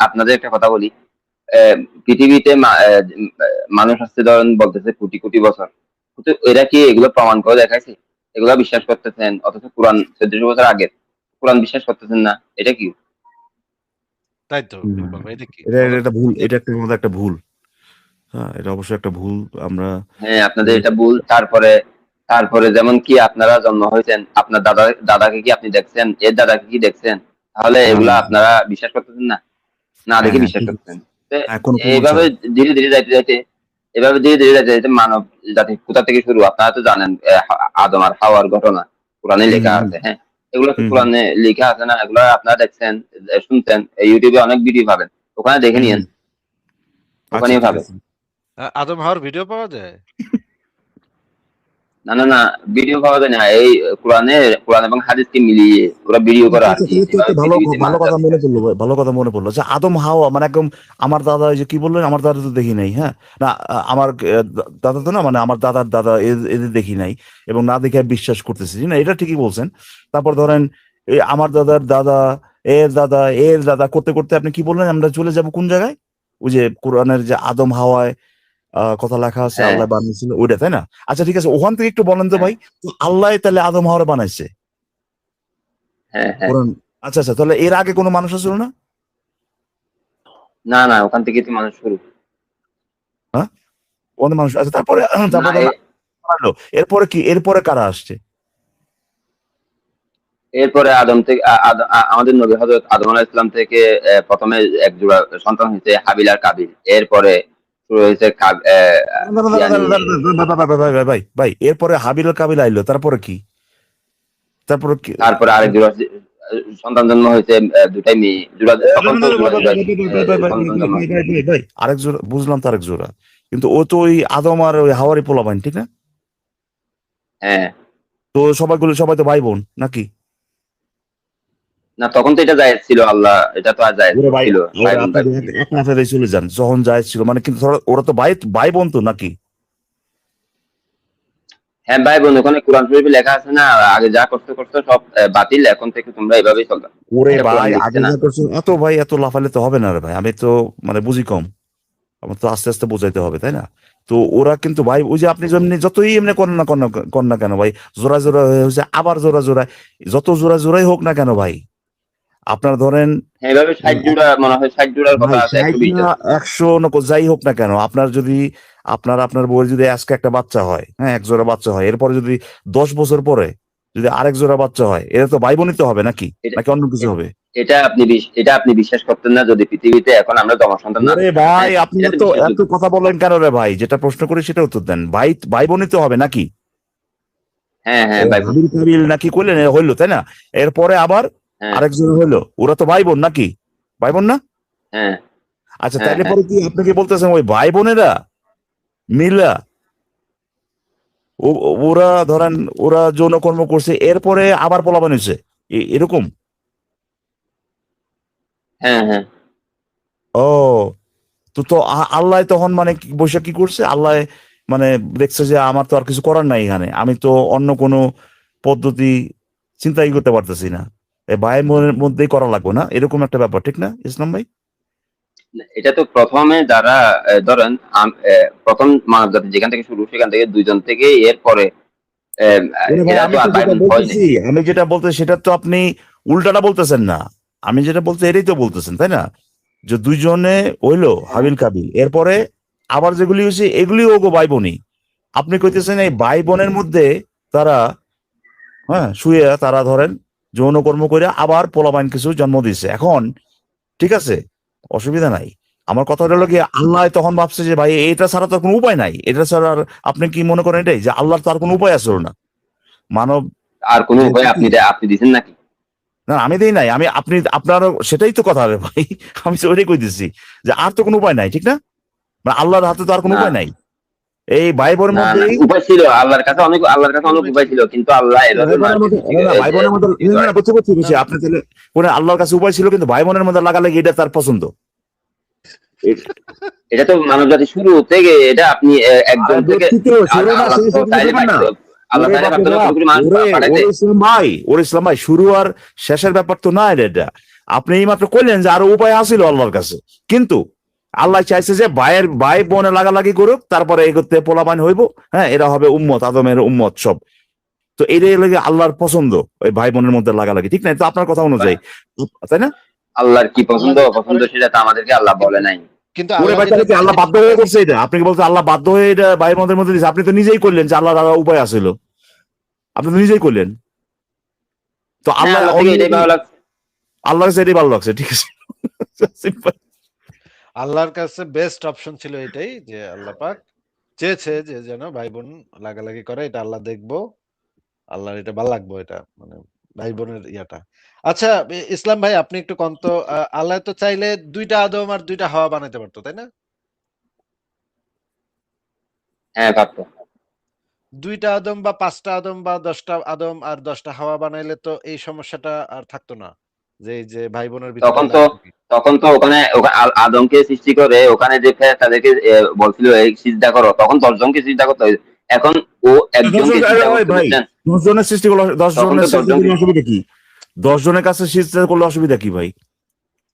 আপনাদের একটা কথা বলি, পৃথিবীতে মানুষ আসছে ধরেন বলতেছে কোটি কোটি বছর, কিন্তু এরা কি এগুলো প্রমাণ করে দেখাইছে? এগুলো বিশ্বাস করতেছেন, অথচ কোরআন 1400 বছর আগের কোরআন বিশ্বাস করতেছেন না, এটা কি? তাই তো হুম। ইকবাল ভাই, এটা কি এটা বলেন? এটা ভুল, এটা একটা আমাদের একটা ভুল। হ্যাঁ, এটা অবশ্যই একটা ভুল। আমরা হ্যাঁ, আপনাদের এটা ভুল। তারপরে তারপরে যেমন কি আপনারা জন্ম হয়েছেন, আপনার দাদাকে কি আপনি দেখছেন, এর দাদাকে কি দেখছেন? তাহলে হ্যাঁ, এগুলা আপনারা বিশ্বাস করতেছেন না, না হ্যাঁ, দেখে হ্যাঁ, বিশ্বাস ঠিক আছে। করতেছেন। তো হ্যাঁ, কোনো প্রমাণ এইভাবে ছাড়া। ধীরে ধীরে যাইতে যাইতে এভাবে ধীরে ধীরে যাইতে যাইতে মানব জাতি কোথা থেকে শুরু, আপনারা তো জানেন, আদম আর হাওয়ার ঘটনা কোরআনে হুম, লেখা হুম, আছে। হ্যাঁ, এগুলো তো হুম, হুম, কোরআনে লেখা আছে না, এগুলো আপনারা দেখছেন, শুনছেন, ইউটিউবে অনেক ভিডিও পাবেন, ওখানে দেখে হুম, নিয়েন, হুম। আচ্ছা, ওখানেই ঠিক পাবেন। আছে। আদম হাওয়ার ভিডিও পাওয়া যায়? না না না, ভিডিও পাওয়া যায় না, এই কোরআন এবং হাদিসকে মিলিয়ে ওরা ভিডিও করা আচ্ছা, আর আচ্ছা, কি, তাহলে তো এভাবে একটা ভালো পৃথিবীতে ভালো মানুষ কথা জাতিকে। মনে পড়লো ভাই, ভালো কথা মনে পড়লো যে আদম হাওয়া মানে একদম আমার দাদা, ওই যে কি বললেন, আমার দাদা তো দেখি নাই। হ্যাঁ, না, আমার দাদা তো না, মানে আমার দাদার দাদা, এদের দেখি নাই এবং না দেখে বিশ্বাস করতেছি না, এটা ঠিকই বলছেন। তারপর ধরেন এই আমার দাদার দাদা, এর দাদা, এর দাদা করতে করতে আপনি কি বললেন, আমরা চলে যাব কোন জায়গায়? ওই যে কোরআনের যে আদম হাওয়ায় কথা লেখা আছে, হ্যাঁ আল্লাহ বানিয়েছিল ওইটা, তাই না? আচ্ছা, ঠিক আছে, ওখান থেকে একটু বলেন তো হ্যাঁ ভাই, তো আল্লাহ তাহলে আদম হাওয়ারে বানাইছে হ্যাঁ হ্যাঁ। কোরআন? আচ্ছা, আচ্ছা, তাহলে এর আগে কোনো মানুষ ছিল না? না না, ওখান থেকে তো মানুষ শুরু। হ্যাঁ, কোন মানুষ? আচ্ছা, তারপরে না, তারপরে ধরেন বানালো। এরপরে কি, এরপরে কারা আসছে? এরপরে আদম থেকে আমাদের নবী হযরত আদম আলাইহিস সালাম থেকে প্রথমে এক জোড়া সন্তান হয়েছে হাবিল আর কাবিল। এরপরে শুরু হয়েছে না, না, না, না, না, ইয়ানি না, না, না, ভাই, ভাই, ভাই, ভাই, ভাই, এরপরে হাবিল আর কাবিল আইলো, তারপরে কি? তারপরে কি? তারপরে আরেক জোড়া সন্তান জন্ম হয়েছে, দুটাই মেয়ে জোড়া, তখন তো জোড়া জোড়া সন্তান জন্ম হয়েছে। আরেক জোড়া বুঝলাম, তো আরেক জোড়া, কিন্তু ও তো ওই আদম আর ওই হাওয়ারই পোলাপাইন, ঠিক না? হ্যাঁ, তো সবাই তো ভাই বোন নাকি? না তখন তো এটা জায়েজ ছিল, আল্লাহ এটা তো আর জায়েজ ওরা ভাই, ছিল, ভাই ওরা বোন ভাই আপনাদের বোন। এক মাথায় চলে যান যখন যায় ছিল, মানে কিন্তু ওরা তো ভাই ভাই বোন তো নাকি? হ্যাঁ ভাই বোন, ওখানে কোরআন শরীফে লেখা আছে না, আগে যা করতে করতে সব বাতিল, এখন থেকে তোমরা এভাবেই চলবে, ওরে এটা কোরআন ভাই, লিখছে আগে না। যা করছো এত ভাই, এত লাফালে তো হবে না রে ভাই, আমি তো মানে বুঝি কম, আমার তো আস্তে আস্তে বোঝাইতে হবে, তাই না? তো ওরা কিন্তু ভাই, ওই যে আপনি যেমনি যতই এমনি করেন না কেন ভাই, জোড়া জোড়া হয়েছে, আবার জোড়া জোড়া, যত জোড়া জোড়াই হোক না কেন ভাই, আপনার ধরেন হ্যাঁ, এভাবে 60 জোড়া মনে হয়, 60 জোড়ার কথা ভাই আছে, 60 120 না 100 না যাই হোক না কেন, আপনার যদি আপনার বউয়ের যদি আজকে একটা বাচ্চা হয়, হ্যাঁ, এক জোড়া বাচ্চা হয়, এরপরে যদি 10 বছর পরে যদি আরেক জোড়া বাচ্চা হয়, এটা তো ভাই বোনই তো হবে নাকি? এটা নাকি অন্য কিছু হবে? এটা আপনি বিশ্বাস করতেন না যদি পৃথিবীতে এখন আমরা জমা সন্তান না ওরে পেতাম, ভাই, হ্যাঁ, আপনি এটা তো এত এত বিশ্বাসযোগ্য। কথা বলেন কেন রে ভাই? যেটা প্রশ্ন করি সেটা উত্তর দেন। ভাই ভাই বোনই তো হবে নাকি? হ্যাঁ হ্যাঁ ভাই বোন। হাবিল কাবিল নাকি কইলেন, হইলো, তাই না? এরপরে আবার হ্যাঁ আরেকজন হইলো, ওরা তো ভাই বোন নাকি? ভাই বোন না? হ্যাঁ আচ্ছা, হ্যাঁ তাইলে হ্যাঁ পরে কি আপনি কি বলতেছেন ওই ভাই বোনেরা মিলা ওরা ধরেন ওরা যৌনকর্ম করছে, এরপরে আবার পোলাপান হয়েছে, এরকম? হ্যাঁ হ্যাঁ। ও, তো আল্লাহ তখন মানে বৈশাখ কি করছে আল্লাহ, মানে দেখছে যে আমার তো আর কিছু করার নাই এখানে, আমি তো অন্য কোনো পদ্ধতি চিন্তাই করতে পারতেছি না, এই ভাই বোনের মধ্যেই করা লাগবে না, এরকম একটা ব্যাপার, ঠিক না ইসলাম ভাই? এটা তো প্রথমে যারা ধরেন প্রথম মানব জাতি যেখান থেকে শুরু, সেখান থেকে দুইজন থেকে এরপরে ওরে ভাই, এরা তো আমি তো আর ভাই যেটা বোন হয় বলতেছি, নাই। আমি যেটা বলতে সেটা তো আপনি উল্টাটা বলতেছেন না, আমি যেটা বলতে এটাই তো বলতেছেন, তাই না? যে দুইজনে হইলো হ্যাঁ হাবিল কাবিল, এরপরে আবার যেগুলি হয়েছে এগুলি ওগো ভাই বোনই। আপনি কইতেছেন এই ভাই বোনের মধ্যে তারা, হ্যাঁ, শুয়ে তারা ধরেন যৌনকর্ম করে আবার পোলাপাইন কিছু জন্ম দিয়েছে এখন, ঠিক আছে, অসুবিধা নাই। আমার কথা হলো কি, আল্লাহ তখন ভাবছে যে ভাই এটা ছাড়া তো কোনো উপায় নাই, এটা ছাড়া আর আপনি কি মনে করেন এটাই যে আল্লাহর তো আর কোনো উপায় আছে না? মানব আর কোনো যেহেতু উপায় কি, আপনি দিছেন নাকি? না আমি দেই নাই, আমি আপনি আপনারও সেটাই তো কথা হবে ভাই, আমি তো ওইটাই কইতেছি যে আর তো কোনো উপায় নাই, ঠিক না? মানে আল্লাহর হাতে তো আর কোনো না উপায় নাই, এই ভাই বোনের না না, মধ্যেই। উপায় ছিল, আল্লাহর কাছে অনেক উপায় ছিল, কিন্তু আল্লাহ এভাবে ভাই বোনের মধ্যে, না, না, ভাই বোনের মধ্যে, না, না, বুঝছি বুঝছি বুঝছি, আপনি তাহলে কোন আল্লাহর কাছে উপায় ছিল কিন্তু ভাই বোনের মধ্যে লাগালে এটা তার পছন্দ। এটা তো মানব জাতি শুরু থেকে, এটা আপনি একজন আরে থেকে ব্যক্তিত্ব শুরু না আল্লাহ শেষ তো হতে চাইলে পারবেন না। পারতো, আল্লাহ ওরে চাইলে বাপরে পারতো না বাপ, কোটি কোটি মানুষ ওরে পাঠাইতে। ওরে ইসলাম ভাই, ওরে ইসলাম ভাই, শুরু আর শেষের ব্যাপার তো না এটা। আপনি এইমাত্র কইলেন যে আরো উপায় আছিল আল্লাহর কাছে, কিন্তু আল্লাহ চাইছে যে ভাই বোনে লাগালাগি করুক, তারপরে এগোতে পোলাপান হইব, হ্যাঁ, এরা হবে উম্মত, আদমের উম্মত সব। তো এটাই লাগে আল্লাহর পছন্দ, ওই ভাই বোনের মধ্যে লাগালাগি, ঠিক না? তো আপনার কথা অনুযায়ী, তাই না? আল্লাহর কি পছন্দ অপছন্দ সেটা তো আমাদেরকে আল্লাহ বলে নাই। কিন্তু ওরে আল্লাহ ভাই, যেটা তাহলে কি আল্লাহ বলছে বাধ্য হয়ে করছে এটা? আপনি কি বলছেন আল্লাহ বাধ্য হয়ে এটা ভাইয়ের মধ্যে দিচ্ছে? আপনি তো নিজেই করলেন যে আল্লাহর আরো উপায় আছিল, আপনি তো নিজেই করলেন। তো হ্যাঁ, আল্লাহ আল্লাহ থেকে এটাই ভালো লাগছে। আল্লাহর কাছে এটাই ভালো লাগছে, ঠিক আছে। Simple. আল্লাহর কাছে বেস্ট অপশন ছিল এটাই, যে আল্লাহ পাক চেয়েছে যে যেন ভাই বোন লাগালাগি করে, এটা আল্লাহ দেখবো, আল্লাহর এটা ভালো লাগবো, এটা মানে ভাই বোনের ইয়াটা। আচ্ছা, ইসলাম ভাই আপনি একটু কন্ত, আল্লাহ তো চাইলে 2টা আদম আর 2টা হাওয়া বানাইতে পারতো, তাই না? হ্যাঁ, পারতো। 2টা আদম বা 5টা আদম বা 10টা আদম আর 10টা হাওয়া বানাইলে তো এই সমস্যাটা আর থাকতো না, যে এই যে ভাই বোনের ভিতরে তখন তো লাগালাগি। তখন তো ওখানে আদমকে সৃষ্টি করে ওখানে যে তাদেরকে বলছিল এই সিজদা করো, তখন 10 জনকে সিজদা করতে হয়েছে। এখন ও একজনকে সিজদা করতে, ভাই, বুঝছেন? 10 জনের সৃষ্টি করলে, 10 তখন তো জনের 10 সৃষ্টি জনকে। করলে অসুবিধা কি? 10 জনের কাছে সৃষ্টি করলে অসুবিধা কি ভাই?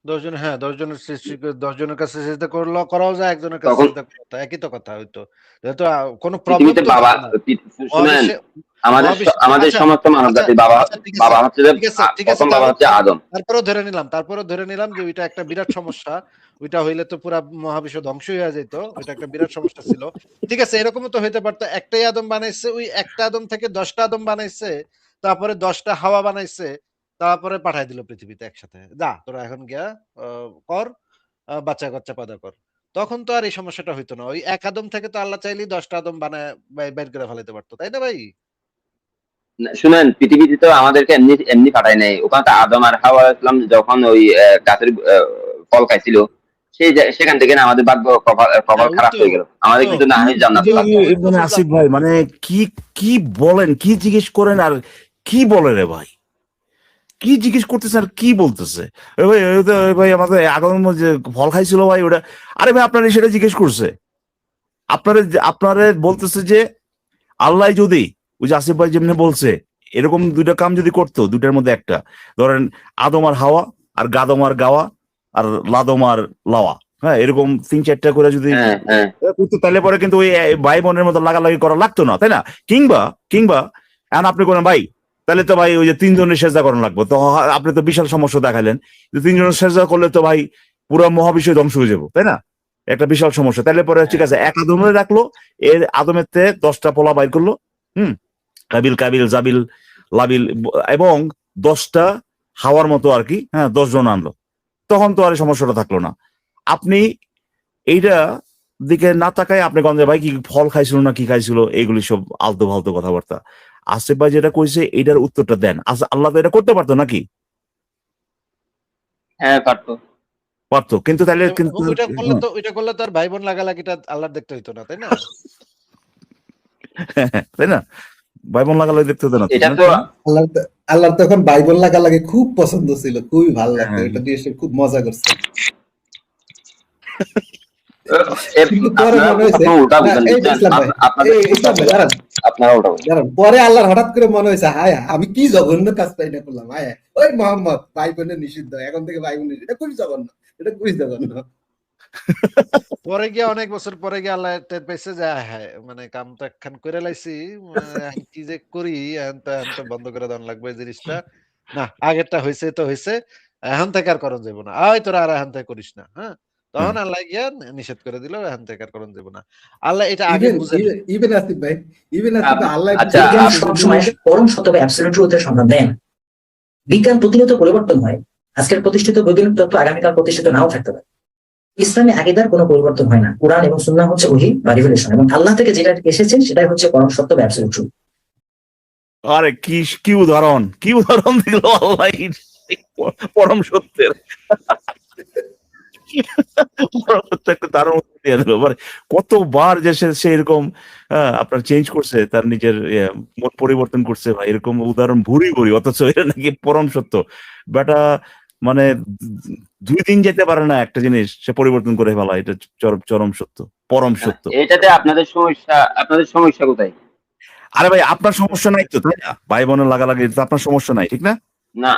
10 জন, হ্যাঁ 10 জনের সৃষ্টি 10 জনের কাছে সিজদা করাও যায়, একজনের কাছে তখন সিজদা করা, একই তো কথা হইতো। যেহেতু কোনো প্রবলেম পৃথিবীতে তো বাবা, হইতো না। শুনেন, মহাবিশ্বে আমাদের মহাবিশ্বে আমাদের আচ্ছা, সমস্ত মানব আচ্ছা, জাতির বাবা, আচ্ছা, ঠিক আছে। হচ্ছে যে ঠিক আছে, ঠিক আছে, প্রথম বাবা হচ্ছে আদম। তারপরেও ধরে নিলাম যে ওইটা একটা বিরাট সমস্যা। ওইটা হইলে তো পুরা মহাবিশ্ব ধ্বংস হয়ে যেত। ওইটা একটা বিরাট সমস্যা ছিল। ঠিক আছে, এরকমও তো হইতে পারতো একটাই আদম বানাইছে, ওই একটা আদম থেকে 10টা আদম বানাইছে, তারপরে 10টা হাওয়া বানাইছে, তারপরে পাঠায় দিল পৃথিবীতে একসাথে। যা তোরা এখন গিয়া কর, বাচ্চা-কাচ্চা পয়দা কর। তখন তো আর এই সমস্যাটা হইতো না। ওই এক আদম থেকে তো আল্লাহ চাইলেই 10টা আদম বানায় বাইর করে ফেলাইতে পারতো। তাই না ভাই? শুনেন, পৃথিবীতে তো আমাদেরকে এমনি এমনি পাঠায় নাই। ওখানে তো আদম আর হাওয়া ইসলাম যখন ওই গাছের ফল খাইছিল, সেখান থেকে না আমাদের ভাগ্য কপাল হ্যাঁ, ওই খারাপ তো, হয়ে গেল। ওই আমাদের তো, কিন্তু না হয় ওই জান্নাত তো, লাগতো। ওই তো মানে বুঝলাম আসিফ না। ভাই, মানে কি কি বলেন, কি জিজ্ঞেস করেন আর কি বলে রে ভাই? কি জিজ্ঞেস করতেছে আর কি বলতেছে? এ ভাই, ভাই আমাদের আগামী যে ফল খাইছিল ভাই ওটা, আরে ভাই আপনারা সেটা জিজ্ঞেস করছে? আপনারে বলতেছে যে আল্লাহ যদি, ওই যে আসিফ ভাই যেমনি বলছে, এরকম 2টা কাম যদি করতো, 2টার মধ্যে একটা, ধরেন আদম আর হাওয়া, আর গাদম আর গাওয়া, আর লাদম আর লাওয়া, হ্যাঁ, এরকম 3-4টা করে যদি হ্যাঁ, হ্যাঁ, করতো, তাহলে পরে কিন্তু ওই ভাই বোনের মতো লাগালাগি করা লাগতো না, তাই না? কিংবা কিংবা এখন আপনি করেন ভাই, তাহলে তো ভাই ওই যে 3 জনের সেজদা করানো লাগবে, তো আপনি তো বিশাল সমস্যা দেখালেন যে 3 জনের সেজদা করলে তো ভাই পুরো মহাবিশ্ব ধ্বংস হয়ে যাবো, তাই না? একটা বিশাল সমস্যা। তাহলে পরে ঠিক হ্যাঁ। আছে, এক আদমে রাখলো, এর আদমের তে 10টা পোলা বাইর করলো, হুম, কাবিল কাবিল জাবিল লাবিল, এবং 10টা হাওয়ার মতো আর কি, হ্যাঁ, 10 জন আনলো, তখন তো আর এই সমস্যাটা থাকলো না। আপনি এইটা দিকে না তাকায় আপনি গঞ্জে ভাই কি ফল খাইছিল না কি খাইছিল, এইগুলি সব আলতু ফালতু কথাবার্তা। আসিফ ভাই যেটা কইছে এইটার উত্তরটা দেন। আচ্ছা, আল্লাহ তো এটা করতে পারতো নাকি? হ্যাঁ, পারতো। পারতো, কিন্তু তাহলে কিন্তু, এবং ওইটা করলে তো আর ভাই বোন লাগালাগিটা আল্লাহর দেখতে হইতো না, তাই না? তাই না? ভাই বোন লাগালে দেখতে হতো না তো, এটা না? তো আল্লাহর তখন বাইবেল লাগালাগি খুব পছন্দ ছিল, খুবই ভালো লাগতো, হ্যাঁ। এটা দিয়ে সে খুব মজা করছে। কিন্তু পরে আপনারা মনে হয়েছে, আপনারা উল্টা না বুঝেন, এই যে বুঝছেন? ইসলাম ভাই, আপনাদের এই উল্টা ইসলাম ভাই বুঝেন, দাঁড়ান আপনারা উল্টা বুঝেন। দাঁড়ান, পরে আল্লাহর হঠাৎ করে মনে হয়েছে, হায় আমি কি জঘন্য কাজ পাই না করলাম, হায় ওই মোহাম্মদ ভাই বোনের নিষিদ্ধ, এখন থেকে ভাই বোন নিষিদ্ধ, এটা খুবই জঘন্য, এটা খুবই জঘন্য। পরে গিয়ে অনেক বছর পরে গিয়ে আল্লাহ টের পাইছে যে হ্যাঁ, মানে কাম তো একখান করে লাইছি, এখন কি যে করি, এখন তো বন্ধ করে দেওয়া লাগবে এই জিনিসটা। না, আগেরটা হয়েছে তো হয়েছে, এখন থেকে আর করণ যাবো না, আয় তোরা আর এখন থেকে করিস না, হ্যাঁ। তখন আল্লাহ গিয়া নিষেধ করে দিল, এখন থেকে আর করণ যাবো না। আল্লাহ এটা আগে ইভেন বুঝে নাই। ইভেন আসিফ ভাই, ইভেন আসিফ ভাই, আল্লাহ আচ্ছা, বুঝে বিজ্ঞান গেছে যে সবসময় পরম সত্য বা অ্যাবসলিউট ট্রুথের সন্ধান দেয় না। বিজ্ঞান প্রতিনিয়ত পরিবর্তন হয়। আজকের প্রতিষ্ঠিত বৈজ্ঞানিক তত্ত্ব আগামীকাল প্রতিষ্ঠিত নাও থাকতে পারে। ইসলামে আকীদার কোনো পরিবর্তন হয় না। কুরআন এবং সুন্নাহ হচ্ছে ওহী বা রিভেলেশন, এবং আল্লাহ থেকে যেটা এসেছে সেটাই হচ্ছে পরম সত্য বা অ্যাবসলিউট ট্রুথ। আরে কি কি উদাহরণ, কি উদাহরণ দিল আল্লাহ পরম সত্যের। পরম সত্য একটা দারুণ উদাহরণ দিয়ে দিল। মানে কতবার যে সে এরকম আপনার চেঞ্জ করছে, তার নিজের মত পরিবর্তন করছে ভাই, এরকম উদাহরণ ভুরি ভুরি, অথচ এটা নাকি পরম সত্য। বেটা মানে 2 দিন যেতে পারে না একটা জিনিস সে পরিবর্তন করে ফেলা, এটা চরম চরম সত্য, পরম সত্য। এটাতে আপনাদের সমস্যা কোথায়? আরে ভাই আপনার সমস্যা নাই তো, তাই না? ভাই বোনের লাগালাগি তো আপনার সমস্যা নাই, ঠিক না? না,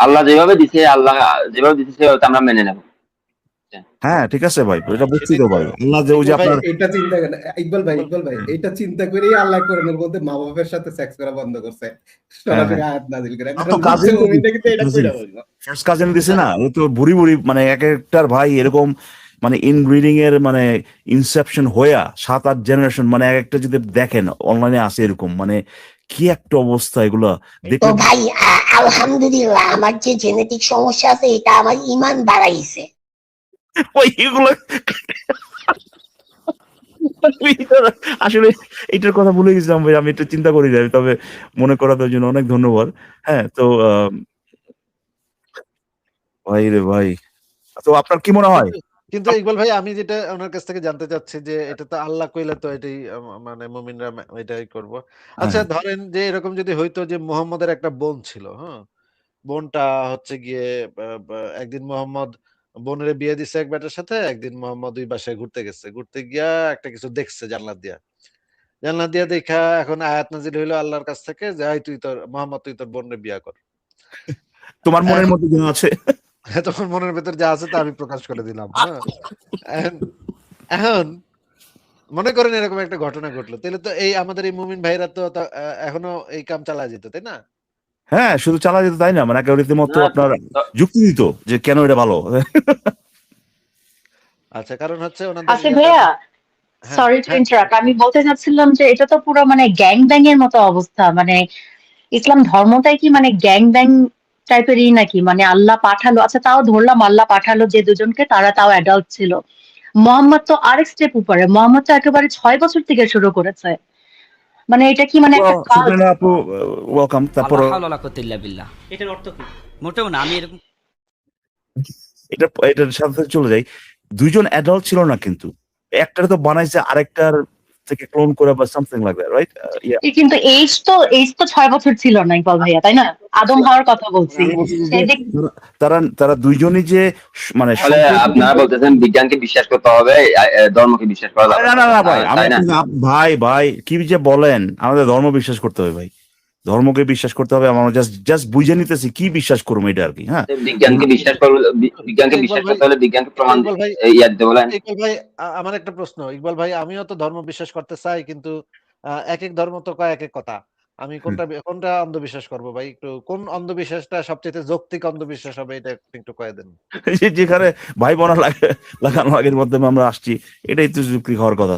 আল্লাহ যেভাবে দিছে, আল্লাহ যেভাবে দিছে সেভাবে আমরা মেনে নেব। হ্যাঁ ঠিক আছে ভাই, এটা বুঝছি সেটাই তো তো ভাই। আল্লাহ যে ওই যে ইকবাল ভাই, আপনার এটা চিন্তা করেন ইকবাল ভাই এটা চিন্তা করেই আল্লাহ কোরআনের মধ্যে মা বাবার সাথে সেক্স করা বন্ধ করছে, হ্যাঁ সরাসরি হ্যাঁ আয়াত নাজিল করে। তো কারণ কাজিন তো মুমিনটা কিন্তু এটা কাজিন কইরা বলবো। ফার্স্ট কাজিন দিছে না, ও তো বুড়ি বুড়ি মানে এক একটার ভাই এরকম মানে ইনব্রিডিং এর মানে ইনসেপশন হইয়া 7-8 জেনারেশন, মানে এক একটা যদি দেখেন অনলাইনে আছে এরকম, মানে কি একটা অবস্থা এগুলা তো দেখলে। ভাই আলহামদুলিল্লাহ আমার যে জেনেটিক সমস্যা আছে এটা আমার ইমান বাড়াইছে। ওই এগুলো আসলে এটার কথা ভুলে গেছিলাম ভাই, আমি এটা চিন্তা করি নাই, তবে মনে করার জন্য অনেক ধন্যবাদ। হ্যাঁ তো ভাই রে ভাই, তো আপনার কি মনে হয়? কিন্তু কিন্তু ইকবাল ভাই, আমি যেটা ওনার কাছ থেকে জানতে চাচ্ছি যে এটা তো আল্লাহ কইলে তো এটাই মানে মুমিনরা এটাই করব। আচ্ছা হ্যাঁ ধরেন যে এরকম যদি হইতো যে মুহাম্মদের একটা বোন ছিল, হ্যাঁ? বোনটা হচ্ছে গিয়ে একদিন মুহাম্মদ বোনের বিয়ে দিছে এক বেটার সাথে, একদিন মুহাম্মদ ওই বাসায় ঘুরতে গেছে। ঘুরতে গিয়া একটা কিছু দেখছে জানলা দিয়া। জানলা দিয়া দেখা এখন আয়াত নাজিল হইলো আল্লাহর কাছ থেকে যে, "এই তুই তোর মুহাম্মদ তুই তোর বোনের বিয়া কর।" তোমার মনের এখন মধ্যে যা আছে। তোমার মনের ভেতর যা আছে তা আমি প্রকাশ করে দিলাম। হ্যাঁ? এখন এখন মনে করেন এরকম একটা ঘটনা ঘটলো। তাইলে তো এই আমাদের এই মুমিন ভাইরা তো এখনো এই কাম চালায় যেত, তাই না? হ্যাঁ শুধু চালা যেত তাই না, মানে একটা রীতিমতো না আপনার যুক্তি দিত যে কেন এটা ভালো। আচ্ছা কারণ হচ্ছে ওনাদের আচ্ছা ইয়াটা ভাইয়া, হ্যাঁ, সরি টু হ্যাঁ, ইন্টারাপ্ট, আমি বলতে চাচ্ছিলাম যে এটা তো পুরো মানে গ্যাং ব্যাং এর মতো অবস্থা। মানে ইসলাম ধর্মটাই কি মানে গ্যাং ব্যাং টাইপেরই নাকি? মানে আল্লাহ পাঠালো, আচ্ছা তাও ধরলাম আল্লাহ পাঠালো যে দুজনকে, তারা তাও অ্যাডাল্ট ছিল। মোহাম্মদ তো আরেক স্টেপ উপরে, মোহাম্মদ তো একেবারে 6 বছর থেকে শুরু করেছে। মানে এটা কি মানে একটা কাল্ট? সুপ্রিয়া আপু ওয়েলকাম। তারপর আল্লাহ হাওলা কুওয়াতা ইল্লা বিল্লাহ। এটার অর্থ কি? মোটেও না, আমি এরকম এটার সাথে সাথে চলে যাই, দুইজন অ্যাডাল্ট ছিল না কিন্তু, একটার তো বানাইছে আরেকটার থেকে ক্লোন করে বা সামথিং লাইক দ্যাট, রাইট? কিন্তু এইজ তো 6 বছর ছিল না ইকবাল ভাইয়া, তাই না? আদম হাওয়ার কথা বলছি। আমি বলছি যে সেদিক তারা তারা দুইজনই যে মানে তাহলে আপনারা বলতেছেন বিজ্ঞানকে বিশ্বাস করতে হবে, ধর্মকে বিশ্বাস করা যাবে না না, না না ভাই, আমি তাই না? ভাই ভাই কি যে বলেন, আমাদের ধর্ম বিশ্বাস করতে হবে ভাই, ধর্মকে বিশ্বাস করতে হবে। আমরা জাস্ট জাস্ট বুঝে নিতেছি কি বিশ্বাস করবো এটা আর কি। হ্যাঁ বিজ্ঞানকে বিশ্বাস করলে, বিজ্ঞানকে ইকবাল বিশ্বাস ভাই, করতে হলে বিজ্ঞানকে প্রমাণ ইকবাল ভাই, ইয়া দিতে বলেন। ইকবাল ভাই, আমার একটা প্রশ্ন। ইকবাল ভাই, আমিও তো ধর্ম বিশ্বাস করতে চাই কিন্তু একেক ধর্ম তো কয় একেক কথা। আমি কোনটা অন্ধবিশ্বাস করব ভাই? একটু কোন অন্ধবিশ্বাসটা সবচাইতে যৌক্তিক অন্ধবিশ্বাস হবে এটা একটু কয়ে দেন। যেখানে ভাই বোনা লাগানো আগের মাধ্যমে আমরা আসছি, এটাই তো যুক্তি হওয়ার কথা,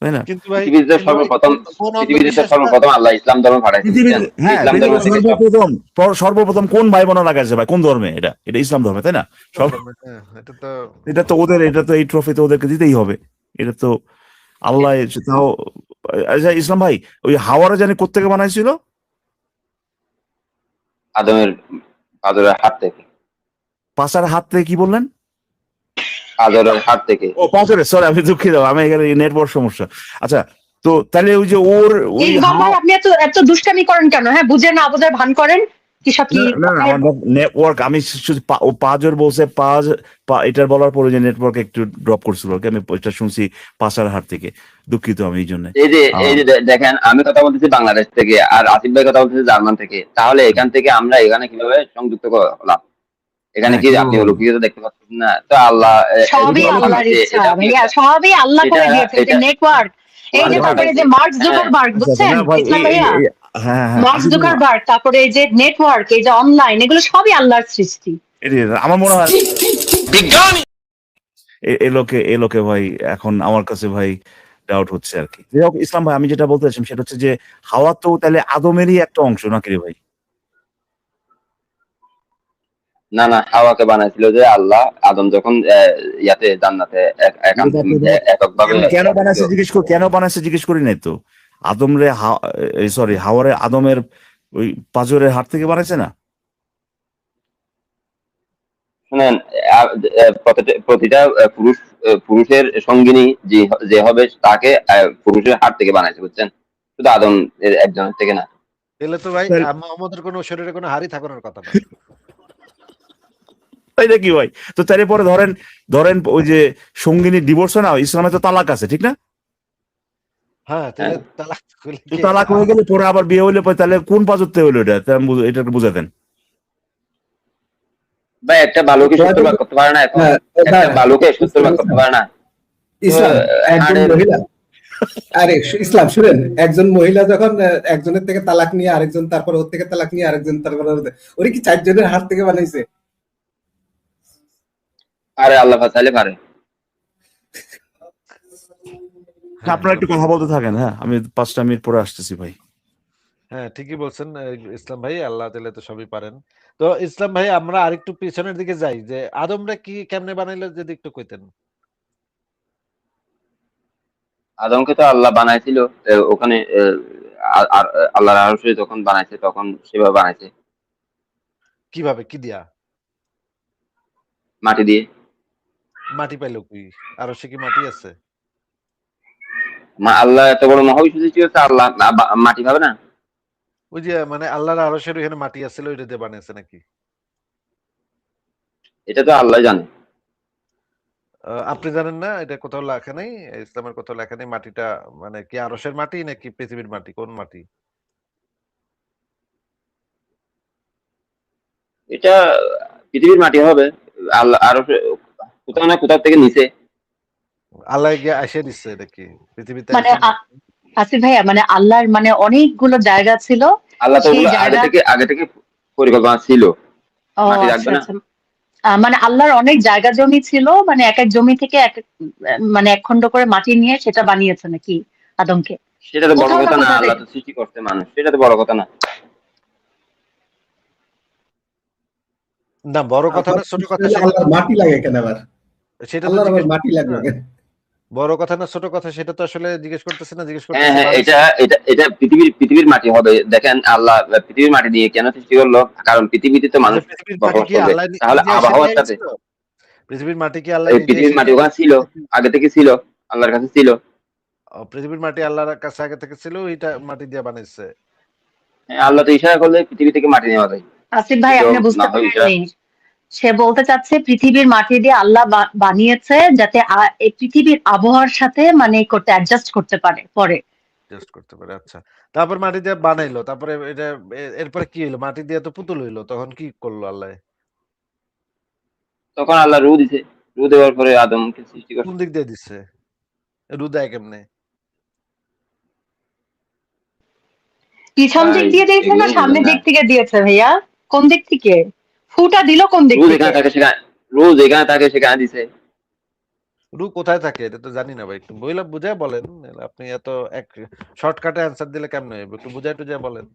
তাই না? কিন্তু ভাই, পৃথিবীতে কিন্তু ভাই সর্বপ্রথম কোন পৃথিবীতে তো অন্ধবিশ্বাসটা সর্বপ্রথম আল্লাহ ইসলাম ধর্ম পাঠাইছে, পৃথিবীর, বুঝছেন? হ্যাঁ ইসলাম ধর্ম পৃথিবীর থেকে সব সর্বপ্রথম কোন ভাই বোনা লাগাইছে ভাই, কোন ধর্মে? এটা এটা ইসলাম ধর্মে, তাই না? সব হ্যাঁ, এটা তো এটা তো ওদের, এটা তো এই ট্রফি তো ওদেরকে দিতেই হবে। এটা তো আল্লাহ তাও। আচ্ছা ইসলাম ভাই, ওই হাওয়ারা জানি কোত্থেকে বানাইছিল? আদমের আদরের হাত থেকে, পাঁচার হাত থেকে কি বললেন? আদরের হাত থেকে। ও পাঁচরে, সরি আমি দুঃখিত, আমি এখানে নেটওয়ার্ক সমস্যা। আচ্ছা তো তাহলে ওই যে ওর ওই ইকবাল ভাই, আপনি এত দুষ্টামি করেন কেন? হ্যাঁ, বুঝে না বুঝে ভান করেন কি সব কি? না না আমার নেটওয়ার্ক, আমি শুধু ও পাঁচর বলছে, এটার বলার পরে যে নেটওয়ার্ক একটু ড্রপ করছিল আর কি, আমি এটা শুনছি পাঁচার হাট থেকে, দুঃখিত আমি এই জন্য। এই যে দেখেন, আমি কথা বলতেছি বাংলাদেশ থেকে আর আসিফ ভাই কথা বলতেছে জার্মান থেকে। তাহলে এখান থেকে আমরা এখানে কিভাবে সংযুক্ত হলাম? এখানে হ্যাঁ কি কিভাবে আপনি হলো? অলৌকিকতা দেখতে পাচ্ছেন না? তো আল্লাহ সবই আল্লাহর ইচ্ছা ভাইয়া, সবই আল্লাহ করে দিয়েছে। যে নেটওয়ার্ক, এই যে তারপরে যে মার্ক জুকারবার্গ, আচ্ছা বুঝছেন না ভাই, ইসলাম ভাইয়া? হ্যাঁ হ্যাঁ মার্ক জুকারবার্গ, তারপরে এই যে নেটওয়ার্ক, এই যে অনলাইন, এগুলো সবই আল্লাহর সৃষ্টি। আমার মনে হয় এ লোকে ভাই এখন আমার কাছে ভাই ডাউট হচ্ছে আর কি। যাই হোক, ইসলাম ভাই আমি যেটা বলতে চাইছিলাম সেটা হচ্ছে যে হাওয়া তো তাহলে আদমেরই একটা অংশ নাকি রে ভাই? না না, হাওয়াকে বানাইছিল যে আল্লাহ, আদম যখন ইয়াতে জান্নাতে এককভাবে কেন বানাইছে জিজ্ঞেস করি, কেন বানাইছে জিজ্ঞেস করি নাই তো। আদম রে সরি হাওয়ারে আদমের ওই পাঁজরের হাত থেকে বানাইছে না? শুনেন, প্রতিটা পুরুষের সঙ্গিনী যে হবে তাকে পুরুষের হাত থেকে বানাইছে, বুঝছেন? শুধু আদম একজনের থেকে না। তাহলে তো ভাই মোহাম্মদের কোনো শরীরে কোনো হাড়ই থাকার কথা না। তাই নাকি ভাই? তো তার পরে ধরেন ধরেন ওই যে সঙ্গিনী ডিভোর্স হয় না, ইসলামে তো তালাক আছে ঠিক না? হ্যাঁ, তাহলে তালাক হলে তো কি? তালাক হয়ে গেলে পরে আবার বিয়ে হইলে পরে তাহলে কোন পাঁচরতে হইলো এটা? এটা বুঝাতেন। ভাই একটা বালুকে 70 ভাগ করতে পারে না এখন, হ্যাঁ, একটা বালুকে 70 ভাগ করতে পারে না। ইসলাম একজন আরে মহিলা, আরে ইসলাম শুনেন, একজন মহিলা যখন একজনের থেকে তালাক নিয়ে আরেকজন, তারপর ওর থেকে তালাক নিয়ে আরেকজন, তারপর ওরে কি 4 জনের হাত থেকে বানাইছে? আরে আল্লাহ চাইলে পারে। আপনারা একটু কথা বলতে থাকেন, হ্যাঁ আমি 5টা মিনিট পরে আসতেছি ভাই। হ্যাঁ ঠিকই বলছেন ইসলাম ভাই, আল্লাহ তাআলা তো সবই পারেন। তো ইসলাম ভাই আমরা আরেকটু পিছনের দিকে যাই, যে আদমরা কি কেমনে বানাইলো যদি একটু কইতেন। আদমকে তো আল্লাহ বানাইছিল, ওখানে আল্লাহর আরশে যখন বানাইছে তখন সেভাবে বানাইছে, কিভাবে, কি দিয়া? মাটি দিয়ে। মাটি পাইলো কি? আর সে কি মাটি আছে? আল্লাহ এত বড় মহাবিশ্ব সৃষ্টি করছে, আল্লাহ মাটি পাবে না? ওই যে মানে আল্লাহর আরশের ওখানে মাটি আছিল, ওইটা দিয়ে বানাইছে নাকি? এটা তো আল্লাহ জানে। আপনি জানেন না? এটা কোথাও লেখা নেই, ইসলামের কোথাও লেখা নেই মাটিটা মানে কি আরশের মাটি নাকি পৃথিবীর মাটি, কোন মাটি? এটা পৃথিবীর মাটি হবে, আল্লাহ আরো কোথাও না কোথাও থেকে নিচে। আল্লাহ গিয়ে আইসা দিচ্ছে নাকি পৃথিবীতে? মানে আইসা আসিফ ভাইয়া, মানে আল্লাহর মানে অনেকগুলো জায়গা ছিল, আল্লাহ তো সেই ওগুলো জায়গা। আগে থেকে পরিকল্পনা ছিল, ও মাটি আচ্ছা রাখবে না। আচ্ছা। মানে আল্লাহর অনেক জায়গা জমি ছিল, মানে এক এক জমি থেকে এক মানে এক খণ্ড করে মাটি নিয়ে সেটা বানিয়েছে নাকি আদমকে? সেটা তো বড় কোথাও না কথা না, কোথাও আল্লাহ তো সৃষ্টি করতে মানুষ, সেটা তো বড় কথা না। না বড় কথা না ছোট কথা সেটা আল্লাহর মাটি লাগে কেন আবার? সেটা তো আল্লাহর আবার জিজ্ঞেস মাটি লাগবে না। কেন? বড় কথা না ছোট কথা সেটা তো আসলে জিজ্ঞেস করতেছে না, জিজ্ঞেস হ্যাঁ করতেছে হ্যাঁ, মানুষ। এটা পৃথিবীর মাটি হবে। দেখেন আল্লাহ পৃথিবীর মাটি দিয়ে কেন সৃষ্টি করলো? কারণ পৃথিবীতে তো মানুষ আচ্ছা, পৃথিবীর মাটি বসবাস কি করবে, আল্লাহ তাহলে নিজে এসে আবহাওয়ার নিয়ে সাথে। গেছিল? পৃথিবীর মাটি কি আল্লাহ এই নিজে পৃথিবীর এসে মাটি নিয়ে ওখানে ছিল, গেছিল? আগে থেকে ছিল, আল্লাহর কাছে ছিল। পৃথিবীর মাটি আল্লাহর কাছে আগে থেকে ছিল, এটা মাটি দিয়ে বানাইছে। হ্যাঁ, আল্লাহ তো ইশারা করলে পৃথিবী থেকে মাটি নেওয়া যায়। আসিফ ভাই, যদি আপনি না বুঝতে হয় ইশারা। পারেননি। সে বলতে চাচ্ছে পৃথিবীর মাটি দিয়ে আল্লাহ বানিয়েছে যাতে এই পৃথিবীর আবহাওয়ার সাথে মানে করতে অ্যাডজাস্ট করতে পারে পরে। টেস্ট করতে পারে, আচ্ছা। তারপর মাটি দিয়ে বানাইলো, তারপরে এটা এরপরে কি হইলো? মাটি দিয়ে তো পুতুল হইলো, তখন কি করলো আল্লাহ? তখন আল্লাহ রু দিছে, রু দেওয়ার পরে আদমকে সৃষ্টি কোন করছে। দিক দিয়ে দিচ্ছে? রুদায় কেমনে? পিছন দিক ভাই দিয়ে দিয়েছে এগুলো না বুঝেন সামনের না। দিক থেকে দিয়েছে ভাইয়া? কোন দিক থেকে ফুটা দিল, কোন দিক রু থেকে? যেখানে থাকে সেখানে, রু যেখানে থাকে সেখানে দিছে। রু কোথায় থাকে এটা তো জানি না ভাই, একটু বইলা বুঝায় বলেন। আপনি এত এক শর্টকাটে অ্যান্সার দিলে কেমনে হবে? একটু বুঝায় টুজায় বলেন।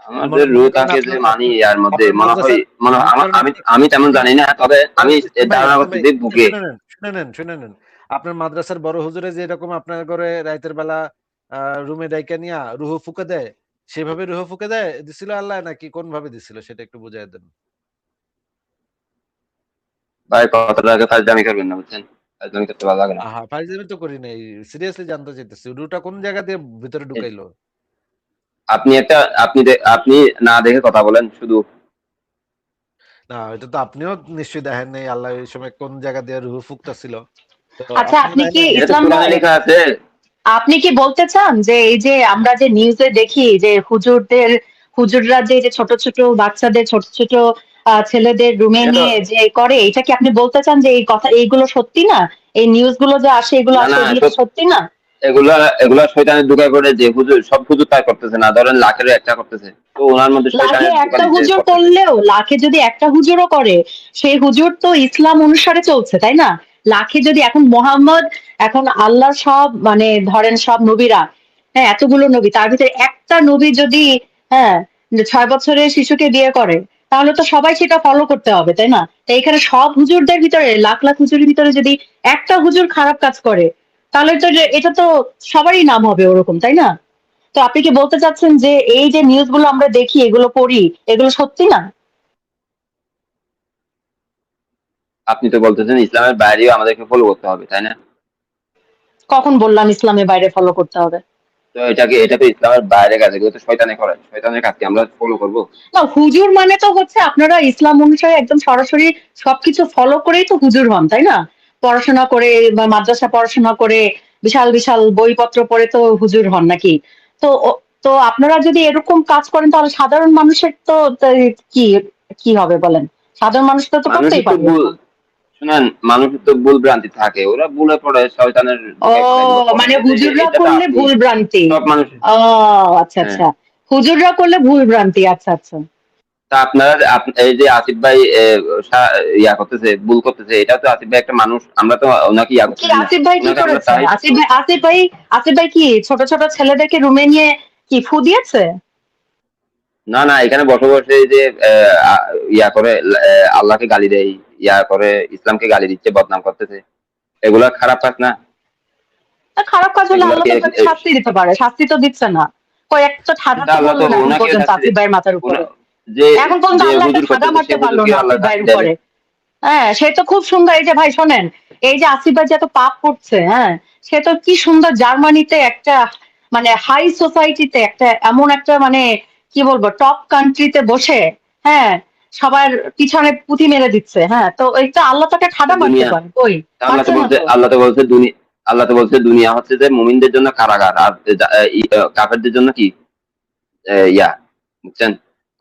আমাদের রু মনে করেন থাকে যে মানি আর মধ্যে আপনার মনে হয়, আমি তেমন জানি না, তবে আমি ধারণা করছি যে বুকে। শুনে নেন। আপনার মাদ্রাসার বড় হুজুরে যে এরকম আপনার ঘরে রাতের বেলা রুমে ডাইকা নিয়া রুহু ফুকে দেয়, সেভাবে রুহু ফুকে দেয় দিছিল আল্লাহ, নাকি কোন ভাবে দিছিল সেটা একটু বুঝাই দেন। ভাই কথাটাকে ফাজলামি করবেন না, বুঝছেন? ফাজলামি করতে ভালো লাগে না। আহা, ফাইজলামি তো করি নাই, সিরিয়াসলি জানতে চাইতেছি রুটা কোন জায়গা দিয়ে ভিতরে ঢুকাইলো। আপনি না দেখে কথা বলেন শুধু। না এটা তো আপনিও নিশ্চয়ই দেখেন নাই আল্লাহ এই সময় কোন জায়গা দিয়ে রুহু ফুকতাছিল। তো আচ্ছা, আপনি কি এটা তো ইসলাম কোরআনে ভাই, লেখা আছে। আপনি কি বলতে চান যে এই যে আমরা যে নিউজে দেখি যে হুজুররা যে ছোট ছোট বাচ্চাদের, ছোট ছোট ছেলেদের রুমে এটা তো নিয়ে যে করে, এটা কি আপনি বলতে চান যে এই কথা এইগুলো সত্যি না? এই নিউজগুলো যে আসে এগুলো না আসে না, এগুলো কি সত্যি না? এগুলা শয়তানের ঢুকায় করে, যে হুজুর সব হুজুর তাই করতেছে না, ধরেন লাখের একটা করতেছে, তো ওনার মধ্যে লাখে শয়তানের ঢুকান একটা হুজুর করতেছে। করলেও, লাখে যদি একটা হুজুরও করে, সেই হুজুর তো ইসলাম অনুসারে চলছে, তাই না? লাখে যদি এখন মোহাম্মদ, এখন আল্লাহ সব মানে ধরেন সব নবীরা, হ্যাঁ এতগুলো নবী, তার ভিতরে একটা নবী যদি হ্যাঁ 6 বছরের শিশুকে বিয়ে করে, তাহলে তো সবাই সেটা ফলো করতে হবে, তাই না? তো এখানে সব হুজুরদের ভিতরে, লাখ লাখ হুজুরের ভিতরে যদি একটা হুজুর খারাপ কাজ করে, তাহলে তো এটা তো সবারই নাম হবে ওরকম, তাই না? তো আপনি কি বলতে চাচ্ছেন যে এই যে নিউজগুলো আমরা দেখি, এগুলো পড়ি, এগুলো সত্যি না? আপনি তো বলতেছেন ইসলামের বাইরেও আমাদেরকে ফলো করতে হবে, তাই না? কখন বললাম ইসলামের বাইরে ফলো করতে হবে? তো এটা তো ইসলামের বাইরে কাজ, এগুলো তো শয়তানে করে, শয়তানের কাজকে আমরা ফলো করব। না, হুজুর মানে তো হচ্ছে আপনারা ইসলাম অনুসারে একদম সরাসরি সবকিছু ফলো করেই তো হুজুর হন, তাই না? পড়াশোনা করে বা মাদ্রাসা পড়াশোনা করে বিশাল বিশাল বইপত্র পড়ে তো হুজুর হন নাকি? তো তো আপনারা যদি এরকম কাজ করেন তাহলে সাধারণ মানুষের তো কি কি হবে বলেন? সাধারণ মানুষ তো করতেই মানুষের তো পারে ভুল, এরকম। শুনেন, মানুষের তো ভুল ভ্রান্তি থাকে, ওরা ভুলে পড়ে শয়তানের ও এগুলো করে, মানে যে হুজুররা এটা তো করলে আপনি ভুল ভ্রান্তি। সব মানুষ। ও আচ্ছা হ্যাঁ, আচ্ছা, হুজুররা করলে ভুল ভ্রান্তি, আচ্ছা আচ্ছা। তা আপনারা এই যে আসিফ ভাই ইয়া করতেছে, ভুল করতেছে, এটা তো আসিফ ভাই একটা মানুষ, আমরা তো ওনাকে ইয়া কি করতেছি না, আসিফ ভাই কি ওনাকে আমরা করেছে? তাই। আসিফ ভাই কি ছোট ছোট ছেলেদেরকে রুমে নিয়ে কি ফু দিয়েছে? না না, এখানে বসে বসে এই যে ইয়া করে, আল্লাহকে গালি দেয়, ইয়া করে, ইসলামকে গালি দিচ্ছে, বদনাম করতেছে, এগুলা খারাপ কাজ না? তা খারাপ কাজ হলে আল্লাহ এগুলাকে তো তাকে শাস্তি দিতে পারে, শাস্তি তো দিচ্ছে না। কয়েকটা ঠাডা কিন্তু তো আল্লাহ তো বললো না এখন ওনাকে পর্যন্ত শাস্তি আসিফ ভাইয়ের মাথার উপরে। যে এখন পর্যন্ত যে আল্লাহ একটা হুজুর ঠাডা করতেছে, সে মারতে পারলো হুজুরকে না আল্লাহ আসিফ শাস্তি ভাইয়ের দেবে। উপরে। হ্যাঁ, সে তো খুব সুন্দর, এই যে ভাই শোনেন, এই যে আসিফ ভাই যে এত পাপ করছে, হ্যাঁ, সে তো কি সুন্দর জার্মানিতে একটা মানে হাই সোসাইটিতে একটা এমন একটা মানে কি বলবো টপ কান্ট্রিতে বসে, হ্যাঁ, সবার পিছনে পুঁথি মেরে দিচ্ছে, হ্যাঁ, তো এটা আল্লাহ তাকে ঠাডা মারতে দুনিয়া, পারে, কই আল্লাহ তো পারছে না বলছে, তো। আল্লাহ তো বলছে দুনিয়া হচ্ছে যে মুমিনদের জন্য কারাগার, আর কাফেরদের জন্য কি ইয়া, বুঝছেন?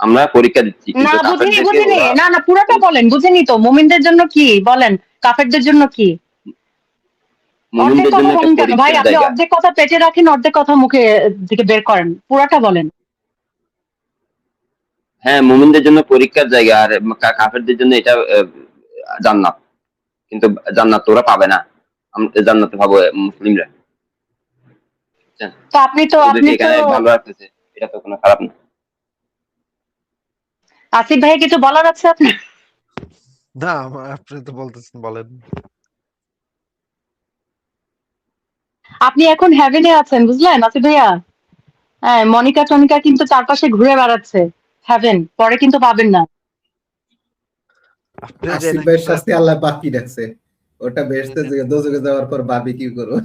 আমরা পরীক্ষা দিচ্ছি, না কিন্তু বুঝিনি কাফেরদেরকে বুঝিনি, ওরা না না পুরোটা বলেন, বুঝিনি তো মুমিনদের জন্য কি বলেন, কাফেরদের জন্য কি? অর্ধেক মুমিনদের জন্য কথা একটা বলেন কেন ভাই? পরীক্ষার আপনি জায়গা। অর্ধেক কথা পেটে রাখেন, অর্ধেক কথা মুখে দিকে বের করেন, পুরাটা বলেন। হ্যাঁ, মুমিনদের জন্য পরীক্ষার জায়গা, আর কাফেরদের জন্য এটা জান্নাত। কিন্তু জান্নাত তো ওরা পাবে না, জান্নাতে পাবো মুসলিমরা, বুঝছেন? তো আপনি তো ওদেরকে এখানে ভালো রাখতেছে, এটা তো কোনো খারাপ না। আসিফ ভাই কিছু বলার আছে আপনার? না, আপনি তো বলতেছেন, বলেন। আপনি এখন হ্যাভেনে আছেন বুঝলেন আসিফ ভাইয়া। হ্যাঁ, মনিকা টনিকা কিন্তু চারপাশে ঘুরে বেড়াচ্ছে, হ্যাভেন, পরে কিন্তু পাবেন না। আপনিও আসিফ জেনে ভাইয়ের শাস্তি আল্লাহ বাকি রাখছে, ওটা বেহেশতে দোজখে যাওয়ার পর ভাবি কি করো।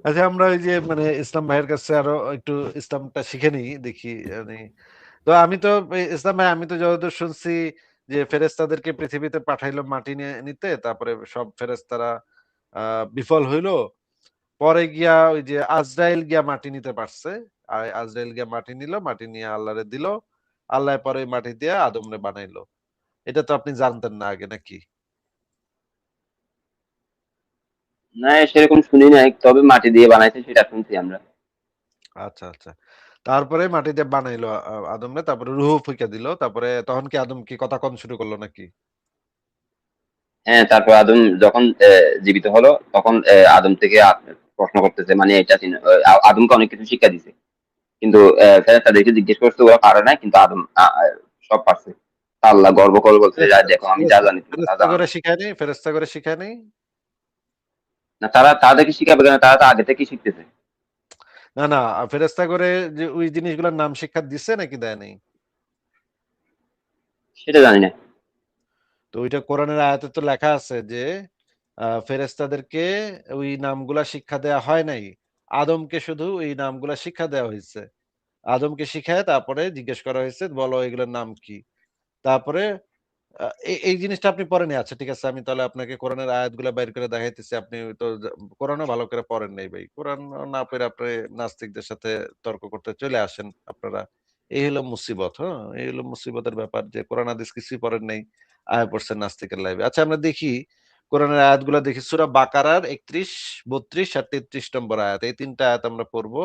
আচ্ছা, আমরা ওই যে মানে ইসলাম ভাইয়ের কাছে আরো একটু ইসলামটা শিখে নিই, দেখি মানে। তো আমি তো ইসলাম ভাই, আমি তো যতদূর শুনছি যে ফেরেশতাদেরকে পৃথিবীতে পাঠাইলো মাটি নিয়ে নিতে, তারপরে সব ফেরেশতারা বিফল হইলো। পরে গিয়া ওই যে আজরাইল গিয়া মাটি নিতে পারছে, আর আজরাইল গিয়া মাটি নিল, মাটি নিয়ে আল্লাহরে দিল, আল্লাহ পরে ওই মাটি দিয়ে আদমরে বানাইলো। এটা তো আপনি জানতেন না আগে নাকি? না, সেরকম শুনি নাই, তবে মাটি দিয়ে বানাইছে সেটা শুনছি আমরা। আচ্ছা আচ্ছা, তারপরে মাটিতে বানাইলো আদমরে, তারপরে রুহু ফুঁকে দিল, তারপরে তখন কি আদম কি কথা কন শুরু করলো নাকি? হ্যাঁ, তারপর আদম যখন জীবিত হলো, তখন আদম থেকে প্রশ্ন করতেছে, মানে এটা আদমকে অনেক কিছু শিক্ষা দিছে, কিন্তু তাদেরকে জিজ্ঞেস করতে ওরা পারে না, কিন্তু আদম সব পারছে। তা আল্লাহ গর্ব করে বলছে, যা দেখো আমি যা জানি তুমি তা ফেরেশতা জানো করে না। শিখায় নেই, ফেরেশতা করে শিখায় নেই। না, তারা তাদেরকে শিখাবে কেন? তারা তো আগে থেকে শিখতেছে। না না, ফেরেশতা করে যে ওই জিনিসগুলোর নাম শিক্ষা দিচ্ছে নাকি দেয় নাই? সেটা জানি না। তো ওইটা কোরআনের আয়াতে তো লেখা আছে যে ফেরেশতাদেরকে ওই নামগুলা শিক্ষা দেয়া হয় নাই, আদমকে শুধু ওই নামগুলা শিক্ষা দেওয়া হয়েছে। আদমকে শিখায় তারপরে জিজ্ঞেস করা হয়েছে, বলো এগুলোর নাম কি। তারপরে এই জিনিসটা আপনি পড়েননি। আচ্ছা ঠিক আছে, আমি তাহলে আপনাকে কোরআনের আয়াতগুলা বাইর করে দেখাইতেছি। আপনি তো কোরআনও ভালো করে পড়েন নাই ভাই। কোরআন না পড়ে আপনি নাস্তিকদের সাথে তর্ক করতে চলে আসেন আপনারা। এই হলো মুসিবত, হ্যাঁ? এই হলো মুসিবতের ব্যাপার যে কোরআন হাদিস কিছুই পড়েন নাই। আয়া পড়ছেন নাস্তিকের লাইভে। আচ্ছা আমরা দেখি কোরআনের আয়াতগুলা দেখি। সূরা বাকারার ৩১, ৩২ আর ৩৩ নম্বর আয়াত। এই ৩ টা আয়াত আমরা পড়বো।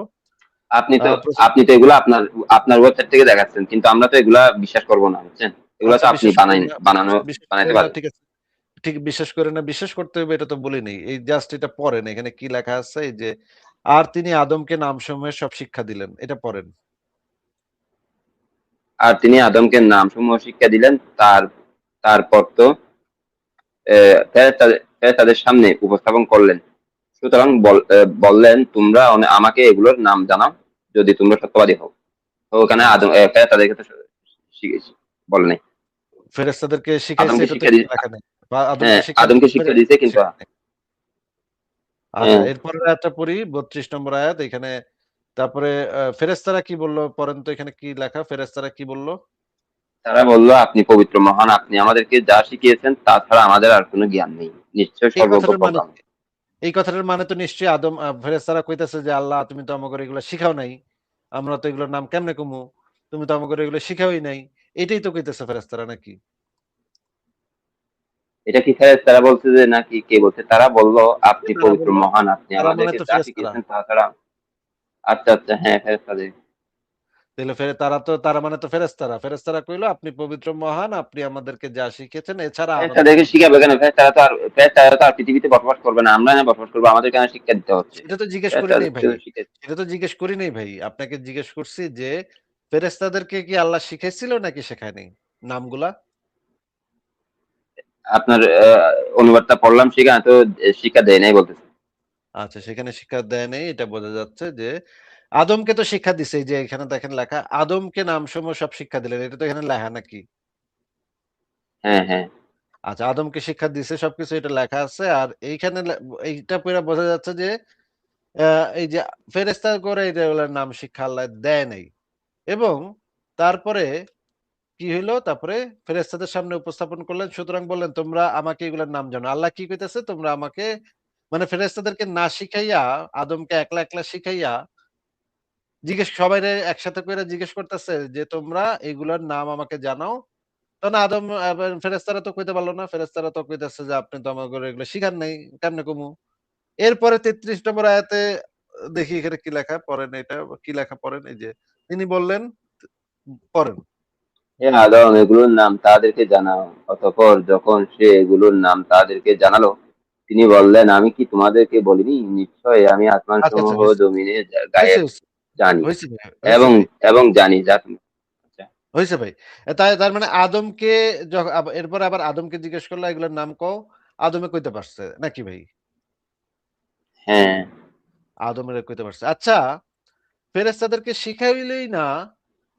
আপনি আ তো প্রস আপনি তো এগুলা আপনার আপনার ওয়েবসাইট থেকে দেখাচ্ছেন, কিন্তু আমরা তো এগুলা বিশ্বাস করবো না, বুঝছেন? এগুলা আচ্ছা তো আপনি বিশ্বাস করেন না, বিশ্বাস বানাইতে করেন না, পারেন। ঠিক আছে। ঠিক বিশ্বাস করে না, বিশ্বাস করতে হবে এটা তো বলি নাই। এই জাস্ট এটা পড়েন। এখানে কি লেখা আছে এই যে, আর তিনি আদমকে নামসমূহের সব শিক্ষা দিলেন। এটা পড়েন। আর তিনি আদমকে নামসমূহ শিক্ষা দিলেন, তারপর তো ফেরেশতাদের সামনে উপস্থাপন করলেন। সুতরাং বললেন, তোমরা আমাকে এগুলোর নাম জানাও, যদি তোমরা সত্যবাদী হও। তো ওখানে আচ্ছা। আদম ফেরেশতাদেরকে তো শিখেছি, বলে নাই। ফেরেশতাদেরকে শিখাইছে আদমকে এটা তো শিক্ষা এখানে দিয়ে, লেখা নাই। বা আদমকে হ্যাঁ, শিক্ষা আদমকে দিছে শিক্ষা দিয়েছে, কিন্তু শিখায় নাই। আচ্ছা, হ্যাঁ, এরপরের আয়াতটা পড়ি ৩২ নম্বর আয়াত। এখানে তারপরে ফেরেশতারা কি বলল পড়েন তো, এখানে কি লেখা? ফেরেশতারা কি বলল? তারা বলল, আপনি পবিত্র মহান, আপনি আমাদেরকে যা শিখিয়েছেন তা ছাড়া আমাদের আর কোনো জ্ঞান নেই, নিশ্চয় এই কথাটার মানে সর্বজ্ঞ। কি? এই কথাটার মানে তো নিশ্চয়ই আদম ফেরেশতারা কইতেছে যে আল্লাহ তুমি তো আমাকে এগুলো শিখাও নাই, আমরা তো এগুলোর নাম কেমনে কমু, তুমি তো আমাকে এগুলো শিখাওই নাই, এটাই তো কইতেছে ফেরেশতারা নাকি? এটা কি তারা বলছে যে নাকি কে বলছে? তারা বলল আপনি তারা পবিত্র বললো, মহান, আপনি তারা মানে আমাদেরকে তো যা ফেরেশতারা। শিখিয়েছেন তা ছাড়া। আচ্ছা আচ্ছা, হ্যাঁ ফেরেশতাদের। তাহলে তারা মানে তো ফেরেশতারা। ফেরেশতারা কইলো আপনি পবিত্র মহান, আপনি আমাদেরকে যা শিখিয়েছেন এছাড়া আরো ফেরেশতাদেরকে শিখাবে কেন? ফেরেশতারা তো আর পৃথিবীতে বসবাস করবে না, আমরা না বসবাস করবো, আমাদের কেন শিক্ষা দিতে হচ্ছে? সেটা তো জিজ্ঞেস করি নাই ফেরেশতাদেরকে ভাই। তো শিখে সেটা তো জিজ্ঞেস করি নাই ভাই। আপনাকে জিজ্ঞেস করছি যে ফেরেশতাদেরকে কি আল্লাহ শিখাইছিল নাকি শেখায় নাই নামগুলা? আপনার অনুবাদটা পড়লাম, সেখানে তো শিক্ষা দেয় নাই বলতেছে। আচ্ছা, সেখানে শিক্ষা দেয় নাই, এটা বোঝা যাচ্ছে যে আদমকে তো শিক্ষা দিছে। এই যে এখানে দেখেন লেখা আদমকে নামসমূহ সব শিক্ষা দিলেন। এটা তো এখানে লেখা নাকি? হ্যাঁ হ্যাঁ। আচ্ছা, আদমকে শিক্ষা দিছে সবকিছু, এটা লেখা আছে। আর এইখানে এইটা পইড়া বোঝা যাচ্ছে যে আ এই যে ফেরেশতা করে এগুলার নাম শিক্ষা আল্লাহ দেয় নাই। এবং তারপরে কি হইলো? তারপরে ফেরেশতাদের সামনে উপস্থাপন করলেন। সুতরাং বললেন, "তোমরা আমাকে এগুলার নাম জানাও।" আল্লাহ কি কইতেছে? তোমরা আমাকে মানে ফেরেশতাদেরকে না শিখাইয়া, আদমকে একলা, একলা শিখাইয়া সবাইরে একসাথে কইরা জিজ্ঞেস করতেছে যে, "তোমরা এগুলার নাম আমাকে জানাও।" তখন আদম ফেরেশতারা তো কইতে পারল না। ফেরেশতারা তো কইতেছে যে, "আপনি তো আমাগরে এগুলো শিখান নাই। কেমনে কমু?" এরপরে ৩৩ নম্বর আয়াতে দেখি এখানে কি লেখা? পড়েন এটা। কি লেখা পড়েন? এই যে তিনি বললেন, পড়েন। হে আদম, এগুলোর নাম তাদেরকে জানাও। অতঃপর যখন সে এগুলোর নাম তাদেরকে জানালো, তিনি বললেন, আমি কি তোমাদেরকে বলিনি? নিশ্চয় আমি আসমান আচ্ছা, আচ্ছা, সমূহ হইছে। জমিনে হইছে, গায়েব হইছে। জানি, হইছে ভাই, হইছে এবং ভাই। এবং জানি যা তুমি। আচ্ছা, হইছে ভাই। তার মানে আদমকে এরপরে আবার আদমকে জিজ্ঞেস করলো এগুলোর নাম কও। আদমে কইতে পারছে। নাকি ভাই? হ্যাঁ। আদমের কইতে পারছে। আচ্ছা, ফেরেশতাদেরকে শিখাইলই না,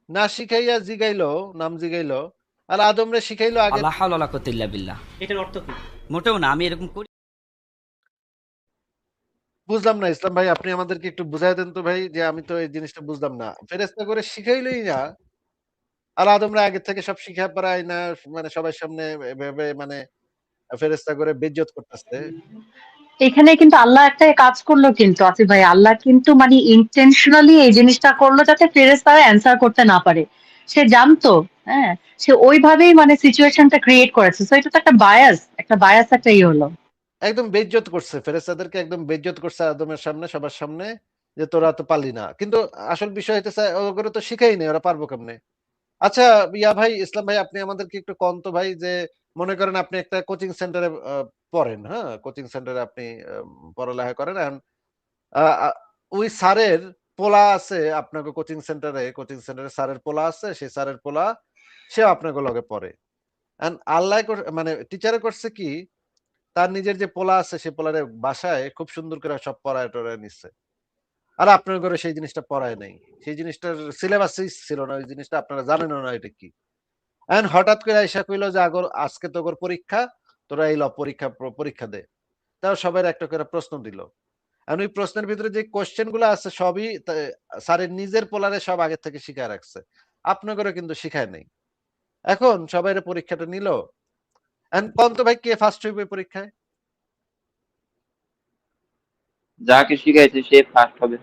না শিখাইয়া জিগাইলো, নাম জিগাইলো। আর আদমরে শিখাইলো আগে। আল্লাহ হাওলা ওয়ালা কুওয়াতা ইল্লা বিল্লাহ। এটার অর্থ কি? মোটেও না, আমি এরকম করি। বুঝলাম না ইসলাম ভাই, আপনি আমাদেরকে একটু বুঝায় দেন তো ভাই, যে আমি তো এই জিনিসটা বুঝলাম না। ফেরেশতা করে শিখাইলই না। আর আদমরা আগে থেকে সব শিখা পড়ায় না, মানে সবার সামনে এভাবে মানে ফেরেশতা করে বেইজ্জত করতেছে। এখানে কিন্তু আল্লাহ একটা কাজ করলো কিন্তু আসিফ ভাই, আল্লাহ কিন্তু মানে ইন্টেনশনালি এই জিনিসটা করলো যাতে ফেরেশতারা অ্যান্সার করতে না পারে। সে জানতো, হ্যাঁ? সে ওইভাবেই মানে সিচুয়েশনটা ক্রিয়েট করেছে। সো এটা তো একটা বায়াস একটা হলো। একদম বেইজ্জত করছে। ফেরেশতাদেরকে একদম বেইজ্জত করছে আদমের সামনে, সবার সামনে, যে তোরা তো পারলি না। কিন্তু আসল বিষয় হইতেছে ওগুলো তো শিখাই নাই, ওরা পারবো কেমনে? আচ্ছা, ভাই ইসলাম ভাই, আপনি আমাদেরকে একটু কন তো ভাই, যে মনে করেন আপনি একটা কোচিং সেন্টারে পড়েন, হ্যাঁ? কোচিং সেন্টারে আপনি পড়ালেখা করেন। আ আ ওই স্যারের পোলা আছে আপনাকে কোচিং সেন্টারে স্যারের পোলা আছে। সেই স্যারের পোলা সেও আপনাকে লগে পড়ে। আল্লাহ মানে টিচারে করছে কি, তার নিজের যে পোলা আছে সেই পোলারে বাসায় খুব সুন্দর করে সব পড়ায় টরায় নিচ্ছে। আর আপনার ঘরে সেই জিনিসটা পড়ায় নাই। সেই জিনিসটার সিলেবাসই ছিল না। ওই জিনিসটা আপনারা জানেনও না এটা কি। হঠাৎ করে আইসা কইল যে আজকে তোগর পরীক্ষা, তোরা এই পরীক্ষা দে। তাও সবার একটা করে প্রশ্ন দিল। ওই প্রশ্নের ভিতরে যে কোয়েশ্চেন গুলা আছে সবই স্যারের নিজের পোলারে সব আগে থেকে শিখায় রাখছে। আপনাদেরও কিন্তু শিখায় নাই। এখন সবাইরে পরীক্ষাটা নিল। কোন তো ভাই কে ফার্স্ট হইবে পরীক্ষায়? যাকে শিখাইছে সে ফার্স্ট হবে।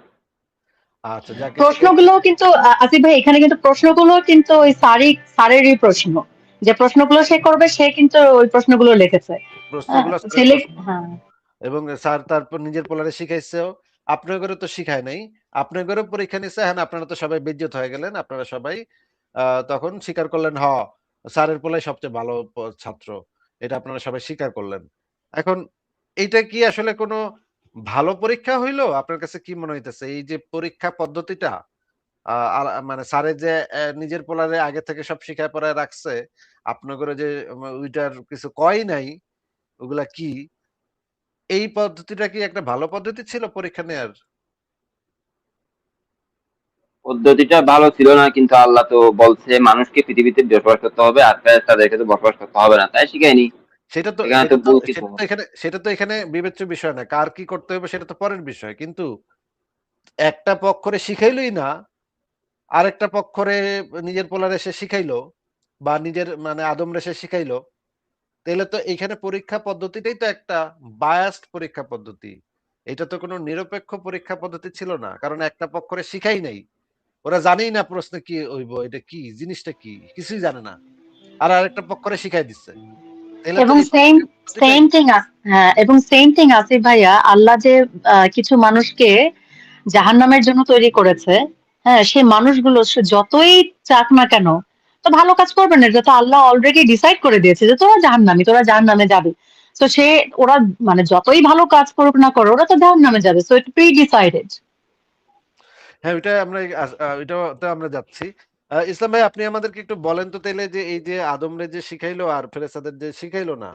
আচ্ছা, যাকে শিখাইছে প্রশ্নগুলো কিন্তু আসিফ ভাই, এখানে কিন্তু প্রশ্নগুলো কিন্তু ওই স্যারেরই প্রশ্ন। যে প্রশ্নগুলো সে করবে সে কিন্তু ওই প্রশ্নগুলো লিখেছে। হ্যাঁ, প্রশ্নগুলো স্যারের সিলেক্ট, প্রশ্ন। হ্যাঁ। এবং স্যার তারপর নিজের পোলারে শিখাইছেও। আপনাদেরও তো শিখায় নাই। আপনাদেরও পরীক্ষা নিছে। আপনারা তো সবাই বেইজ্জত হয়ে গেলেন। আপনারা সবাই তখন স্বীকার করলেন, স্যারের পোলাই সবচেয়ে ভালো ছাত্র। এটা আপনারা সবাই স্বীকার করলেন। এখন এইটা কি আসলে কোনো ভালো পরীক্ষা হইলো? আপনার কাছে কি মনে হইতেছে? এই যে পরীক্ষা পদ্ধতিটা, আ আ মানে স্যারের যে নিজের পোলারে আগে থেকে সব শিখায় পড়ায় রাখছে, আপনাদেরও যে ওইটার কিছু কয়ই নাই, ওগুলা কি? এই পদ্ধতিটা কি একটা ভালো পদ্ধতি ছিল পরীক্ষা নেয়ার? পদ্ধতিটা ভালো ছিল না, কিন্তু আল্লাহ তো বলছে মানুষকে পৃথিবীতে বসবাস করতে হবে, আর তাদেরকে তো বসবাস করতে হবে না, তাই শিখায়নি। সেটা তো এখানে তো সেটা তো ভুল কিছু। সেটা তো এখানে বিবেচ্য বিষয় না। কার কি করতে হবে সেটা তো পরের বিষয়। কিন্তু একটা পক্ষরে শিখাইলই না, আরেকটা পক্ষরে নিজের পোলারে সে শিখাইলো, বা নিজের মানে আদমরে সে শিখাইলো। তাইলে তো এইখানে পরীক্ষা পদ্ধতিটাই তো একটা বায়াসড পরীক্ষা পদ্ধতি। এটা তো কোনো নিরপেক্ষ পরীক্ষা পদ্ধতি ছিল না, কারণ একটা পক্ষরে শিখাই নাই, ওরা জানেই না প্রশ্ন কি হইব, এটা কি জিনিসটা কি কিছুই জানে না, আর আরেকটা পক্ষরে শিখাই দিচ্ছে, তাহলে তো এবং এই সেম পরীক্ষা পদ্ধতিটাই সেম থিং হ্যাঁ, এবং সেম থিং আসিফ ভাইয়া, আল্লাহ যে কিছু মানুষকে জাহান্নামের জন্য তৈরি করেছে, হ্যাঁ, সেই মানুষগুলো সে যতই চাক না কেন, তো ভালো কাজ করবে না, এটা তো আল্লাহ অলরেডি ডিসাইড করে দিয়েছে যে তোরা জাহান্নামী, তোরা জাহান্নামে যাবে। তো সে ওরা মানে যতই ভালো কাজ করুক না করো, ওরা তো জাহান্নামে যাবে, সো ইট প্রি ডিসাইডেড। হ্যাঁ, ওইটা আমরা ওইটাতে আমরা যাচ্ছি। ইসলাম ভাই, আপনি আমাদেরকে একটু বলেন তো তাইলে, যে এই যে আদমরে যে শিখাইলো আর ফেরেশতাদের যে শিখাইলো না,